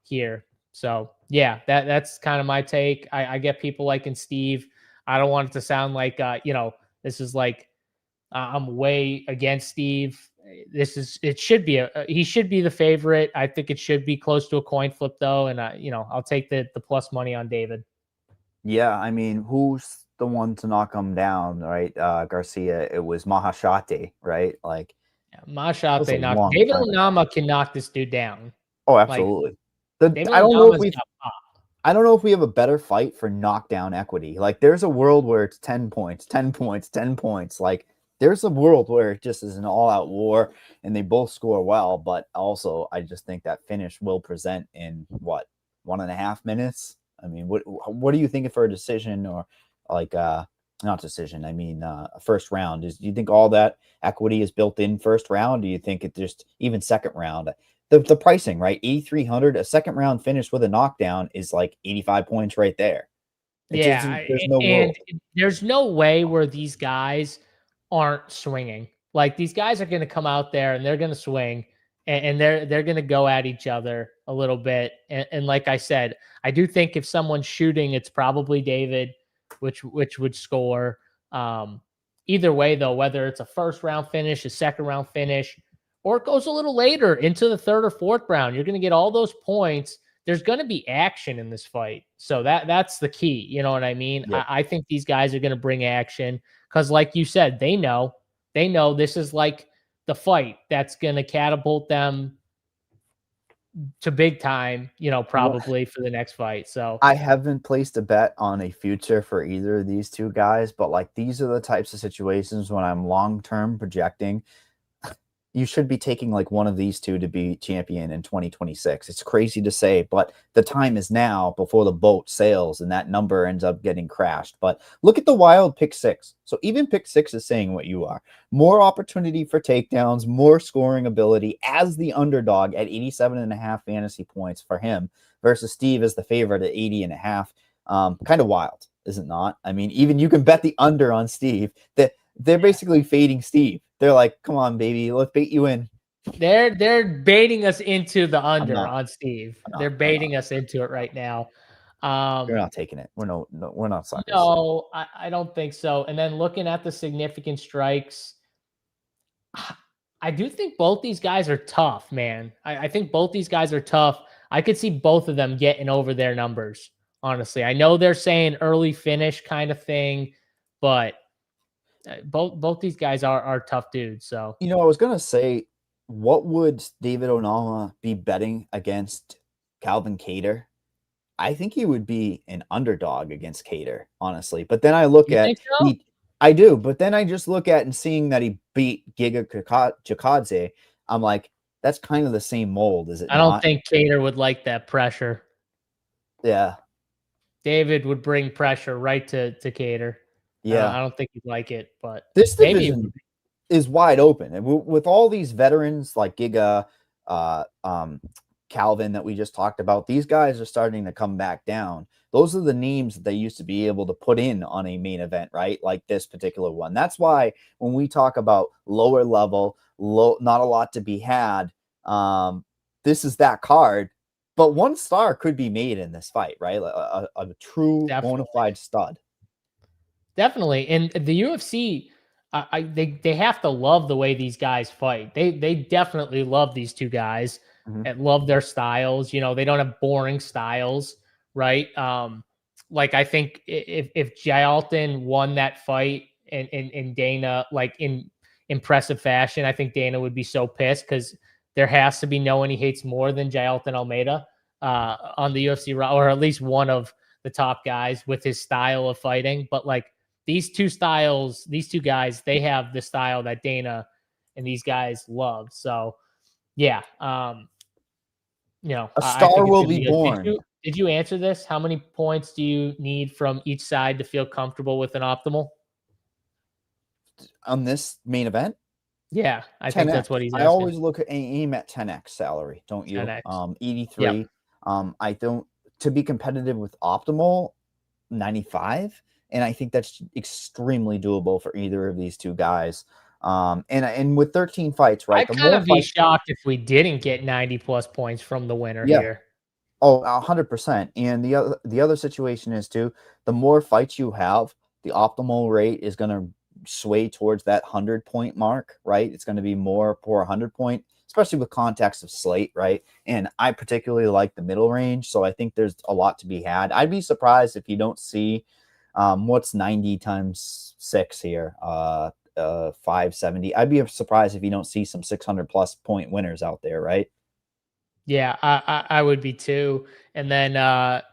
S2: here. So yeah, that's kind of my take. I get people liking Steve. I don't want it to sound like, this is like, I'm way against Steve. It should be he should be the favorite. I think it should be close to a coin flip though. And I'll take the plus money on David.
S1: Yeah. I mean, who's the one to knock him down, right? Garcia, it was Mahashate, right? Like,
S2: Yeah, Masha,
S1: a
S2: they knocked
S1: long
S2: David
S1: time.
S2: ONAMA can knock this dude down.
S1: Oh,
S2: Like
S1: absolutely.
S2: David
S1: I don't know if
S2: ONAMA's
S1: we
S2: got pop.
S1: I don't know if we have a better fight for knockdown equity. Like there's a world where it's 10 points, 10 points, 10 points. Like there's a world where it just is an all-out war and they both score well, but also I just think that finish will present in what, 1.5 minutes. I mean, what are you thinking for a decision, or like not decision, I mean a first round? Do you think all that equity is built in first round? Do you think it just even second round? The pricing, right? 8,300, a second round finish with a knockdown is like 85 points right there. There's no
S2: And
S1: world.
S2: there's no way where these guys aren't swinging. Like these guys are going to come out there and they're going to swing, and they're going to go at each other a little bit. And like I said, I do think if someone's shooting, it's probably David, which would score. Either way, though, whether it's a first round finish, a second round finish, or it goes a little later into the third or fourth round, you're going to get all those points. There's going to be action in this fight. So that's the key. You know what I mean?
S1: Yep.
S2: I think these guys are going to bring action because, like you said, they know this is like the fight that's going to catapult them to big time, probably for the next fight. So
S1: I haven't placed a bet on a future for either of these two guys, but like these are the types of situations when I'm long-term projecting, you should be taking like one of these two to be champion in 2026. It's crazy to say, but the time is now before the boat sails and that number ends up getting crashed. But look at the wild pick six. So even pick six is saying what you are. More opportunity for takedowns, more scoring ability as the underdog at 87.5 fantasy points for him versus Steve as the favorite at 80.5. Kind of wild, is it not? I mean, even you can bet the under on Steve. They're basically fading Steve. They're like, come on, baby, let's bait you in.
S2: They're baiting us into the under on Steve. They're baiting us into it right now.
S1: You're not taking it. We're not suckers.
S2: No, I don't think so. And then looking at the significant strikes, I do think both these guys are tough, man. I think both these guys are tough. I could see both of them getting over their numbers, honestly. I know they're saying early finish kind of thing, but both these guys are tough dudes. So
S1: I was gonna say, what would David ONAMA be betting against Calvin Kattar? I think he would be an underdog against Kattar, honestly. But then I look
S2: you
S1: at
S2: think so?
S1: I do, but then I just look at and seeing that he beat Giga Chikadze, I'm like, that's kind of the same mold, is it
S2: I don't
S1: not?
S2: think Cater would like that pressure.
S1: Yeah.
S2: David would bring pressure right to Cater.
S1: Yeah.
S2: I don't think he'd like it, but
S1: This
S2: maybe it would
S1: division
S2: be.
S1: is wide open. And with all these veterans like Giga, Calvin that we just talked about, these guys are starting to come back down. Those are the names that they used to be able to put in on a main event, right? Like this particular one. That's why when we talk about lower level, not a lot to be had, this is that card. But one star could be made in this fight, right? A true bona fide stud.
S2: Definitely. And the UFC, they have to love the way these guys fight. They definitely love these two guys and love their styles. You know, they don't have boring styles, right? Like I think if Jalton won that fight and Dana like in impressive fashion, I think Dana would be so pissed because there has to be no one he hates more than Jalton Almeida on the UFC, or at least one of the top guys with his style of fighting. But like these two styles, these two guys, they have the style that Dana and these guys love. So yeah, you know,
S1: A
S2: I
S1: star
S2: think it's
S1: will
S2: going to
S1: be
S2: be good.
S1: born.
S2: Did you answer this? How many points do you need from each side to feel comfortable with an optimal?
S1: On this main event?
S2: Yeah, I
S1: 10x.
S2: think that's what he's
S1: I
S2: asking.
S1: always look at aim at 10x salary, don't you?
S2: 10x.
S1: 83.
S2: Yep.
S1: I don't, to be competitive with optimal, 95. And I think that's extremely doable for either of these two guys. And with 13 fights, right?
S2: I'd
S1: The
S2: kind
S1: more
S2: of be
S1: fights,
S2: shocked if we didn't get 90 plus points from the winner
S1: yeah.
S2: here.
S1: Oh, 100%. And the other situation is too, the more fights you have, the optimal rate is going to sway towards that 100-point mark, right? It's going to be more for 100-point, especially with context of slate, right? And I particularly like the middle range, so I think there's a lot to be had. I'd be surprised if you don't see what's 90 times 6 here, 570. I'd be surprised if you don't see some 600 plus point winners out there, right?
S2: Yeah, I would be too. And then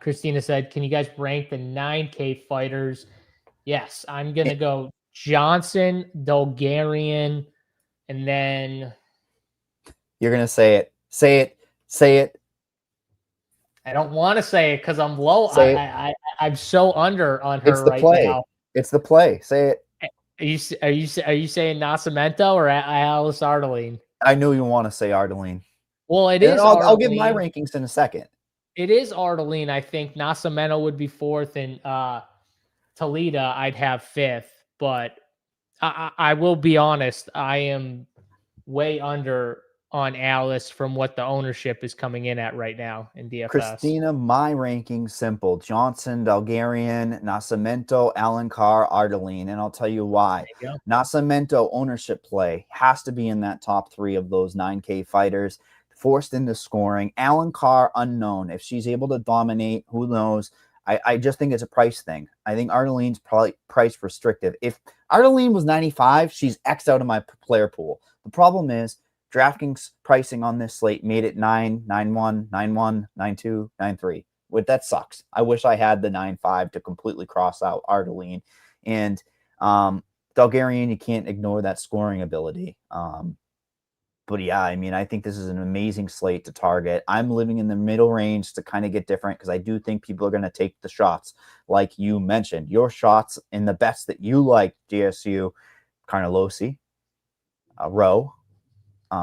S2: Christina said, "Can you guys rank the 9K fighters?" Yes, I'm gonna go Johnson, Bulgarian, and then
S1: You're gonna say it. Say it. Say it.
S2: I don't want to say it because I'm low.
S1: Say it.
S2: I'm so under on
S1: It's
S2: her
S1: the
S2: right
S1: play.
S2: now.
S1: It's the play. Say it.
S2: Are you saying Nascimento or Alice Ardeline?
S1: I knew you want to say Ardeline.
S2: Well, it
S1: And
S2: is
S1: I'll give my
S2: Ardeline.
S1: rankings in a second.
S2: It is Ardeline. I think Nascimento would be fourth, and Toledo I'd have fifth. But I will be honest, I am way under on Alice from what the ownership is coming in at right now in DFS.
S1: Christina, my rankings simple: Johnson, Bulgarian, Nascimento, Alencar, Ardeline. And I'll tell you why.
S2: You
S1: Nascimento ownership play has to be in that top 3 of those 9K fighters. Forced into scoring. Alencar, unknown. If she's able to dominate, who knows? I just think it's a price thing. I think Ardeline's probably price restrictive. If Ardeline was 95, she's X'd out of my player pool. The problem is DraftKings pricing on this slate made it 9, 9-1, 9-1, 9-2, 9-3. That sucks. I wish I had the 9-5 to completely cross out Ardeline. And Bulgarian, you can't ignore that scoring ability. But yeah, I mean, I think this is an amazing slate to target. I'm living in the middle range to kind of get different because I do think people are going to take the shots like you mentioned. Your shots in the bets that you like, GSU, Carnelossi, Rowe.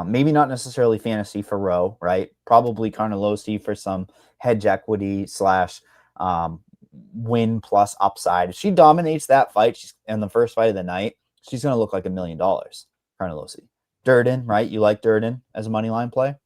S1: Maybe not necessarily fantasy for Rowe, right? Probably Carnelossi for some hedge equity / win plus upside. If she dominates that fight, she's in the first fight of the night, she's going to look like $1 million, Carnelossi. Durden, right? You like Durden as a money line play?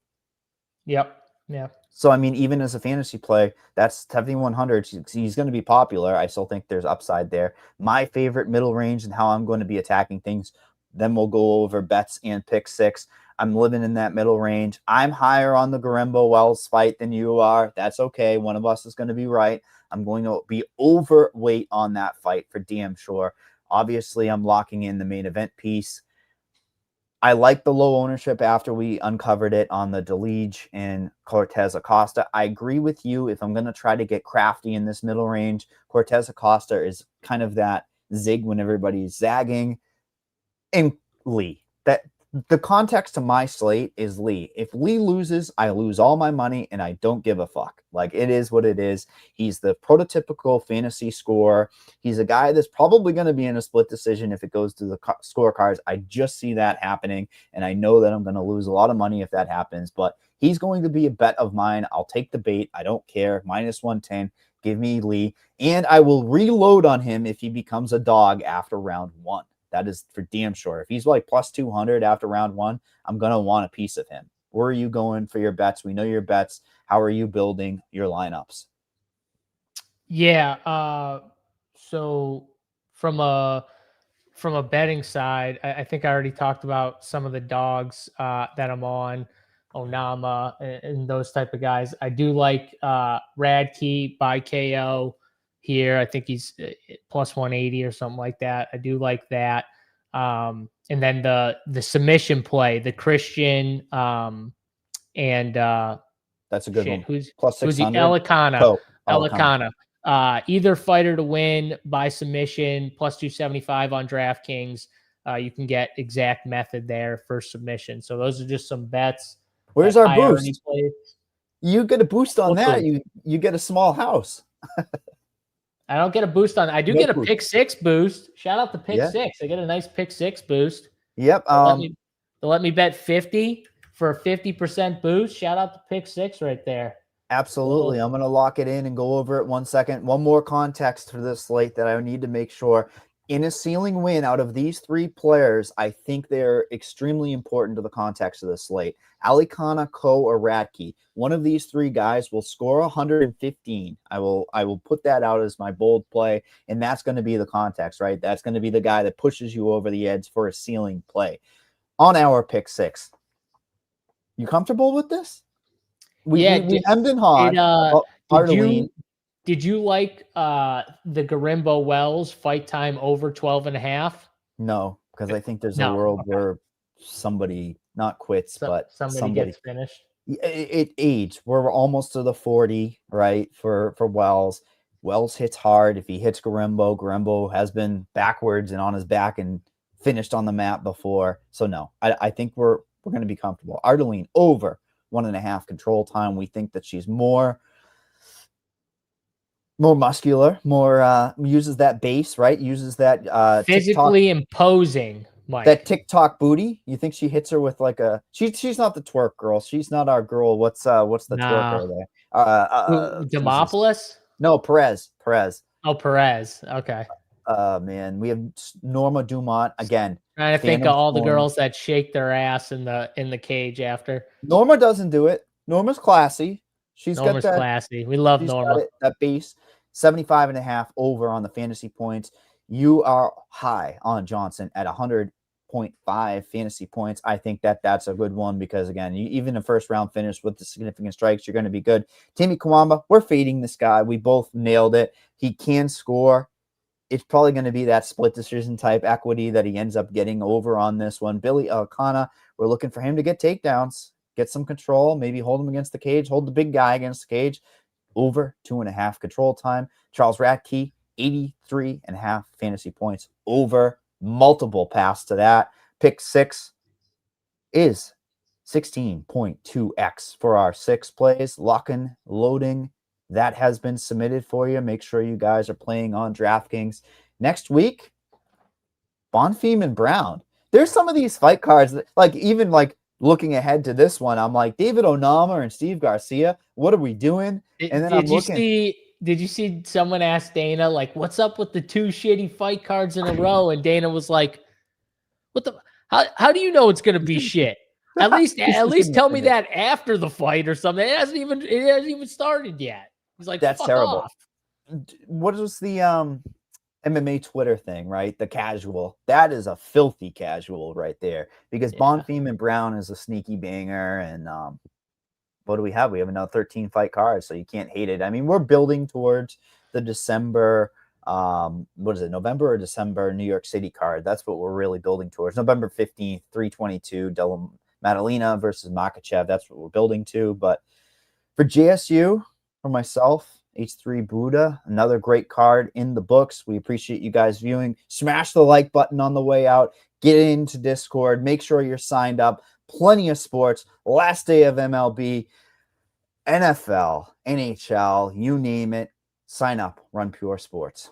S2: Yep. Yeah.
S1: So, I mean, even as a fantasy play, that's 7,100. He's going to be popular. I still think there's upside there. My favorite middle range and how I'm going to be attacking things. Then we'll go over bets and pick 6. I'm living in that middle range. I'm higher on the Garembo Wells fight than you are. That's okay. One of us is going to be right. I'm going to be overweight on that fight for damn sure. Obviously, I'm locking in the main event piece. I like the low ownership after we uncovered it on the Delige and Cortez Acosta. I agree with you. If I'm going to try to get crafty in this middle range, Cortez Acosta is kind of that zig when everybody's zagging. And Lee, the context to my slate is Lee. If Lee loses, I lose all my money and I don't give a fuck. Like, it is what it is. He's the prototypical fantasy scorer. He's a guy that's probably going to be in a split decision if it goes to the scorecards. I just see that happening, and I know that I'm going to lose a lot of money if that happens, but he's going to be a bet of mine. I'll take the bait. I don't care. Minus 110. Give me Lee, and I will reload on him if he becomes a dog after round 1. That is for damn sure. If he's like plus 200 after round 1, I'm going to want a piece of him. Where are you going for your bets? We know your bets. How are you building your lineups?
S2: Yeah. So from a betting side, I think I already talked about some of the dogs that I'm on, ONAMA and those type of guys. I do like Radke by KO here. I think he's plus 180 or something like that. I do like that. And then the submission play, the Christian and
S1: that's a good one.
S2: Who's
S1: plus
S2: he?
S1: 600.
S2: Elikana. Either fighter to win by submission, plus 275 on DraftKings. You can get exact method there for submission. So those are just some bets.
S1: Where's our boost? You get a boost on that. You get a small house.
S2: I don't get a boost on. I do get a pick 6 boost. Shout out to pick 6. I get a nice pick 6 boost.
S1: Yep.
S2: Let me bet 50 for a 50% boost. Shout out to pick 6 right there.
S1: Absolutely. I'm going to lock it in and go over it 1 second. One more context for this slate that I need to make sure. In a ceiling win out of these 3 players, I think they're extremely important to the context of the slate. Alikana, Ko, or Radke. One of these 3 guys will score 115. I will put that out as my bold play, and that's going to be the context, right? That's going to be the guy that pushes you over the edge for a ceiling play. On our pick 6. You comfortable with this? We hemmed and hawed.
S2: Did you like the Garimbo Wells fight time over 12.5?
S1: No, because I think there's a world where somebody not quits, but somebody
S2: gets finished.
S1: It aids. We're almost to the 40, right? For Wells. Wells hits hard. If he hits Garimbo has been backwards and on his back and finished on the mat before. So no, I think we're going to be comfortable. Ardeline over 1.5 control time. We think that she's more muscular, more uses that base, right? Uses that
S2: physically imposing, Mike.
S1: That TikTok booty. You think she hits her with like a she's not the twerk girl. She's not our girl. What's the twerker there?
S2: Demopoulos?
S1: No, Perez.
S2: Oh, Perez. Okay.
S1: Man, we have Norma Dumont again.
S2: Trying to think of all the girls that shake their ass in the cage after.
S1: Norma doesn't do it. Norma's classy.
S2: Norma's got that classy. We love Norma.
S1: That base 75.5 over on the fantasy points. You are high on Johnson at 100.5 fantasy points. I think that's a good one because again, even a first round finish with the significant strikes, you're going to be good. Timmy Kawamba, we're fading this guy. We both nailed it. He can score. It's probably going to be that split decision type equity that he ends up getting over on this one. Billy Elkanah, we're looking for him to get takedowns, get some control, maybe hold him against the cage, hold the big guy against the cage. Over 2.5 control time. Charles Radke, 83.5 fantasy points over, multiple pass to that. Pick 6 is 16.2x for our 6 plays. Locking, loading. That has been submitted for you. Make sure you guys are playing on DraftKings. Next week, Bonfim and Brown. There's some of these fight cards that, even looking ahead to this one, I'm like, David ONAMA and Steve GARCIA, what are we doing? And then
S2: did you see someone ask Dana, like, what's up with the 2 shitty fight cards in a row? And Dana was like, how do you know it's going to be shit? At least tell me that after the fight or something. It hasn't even started yet. He's like,
S1: that's terrible.
S2: Off.
S1: What was the MMA Twitter thing, right? The casual. That is a filthy casual right there because Bonfim and Brown is a sneaky banger. And what do we have? We have another 13 fight cards, so you can't hate it. I mean, we're building towards the December, November or December New York City card. That's what we're really building towards. November 15th, 322, Della Maddalena versus Makachev. That's what we're building to. But for JSU, for myself, H3 Buddha, another great card in the books. We appreciate you guys viewing. Smash the like button on the way out. Get into Discord. Make sure you're signed up. Plenty of sports. Last day of MLB, NFL, NHL, you name it. Sign up. Run Pure Sports.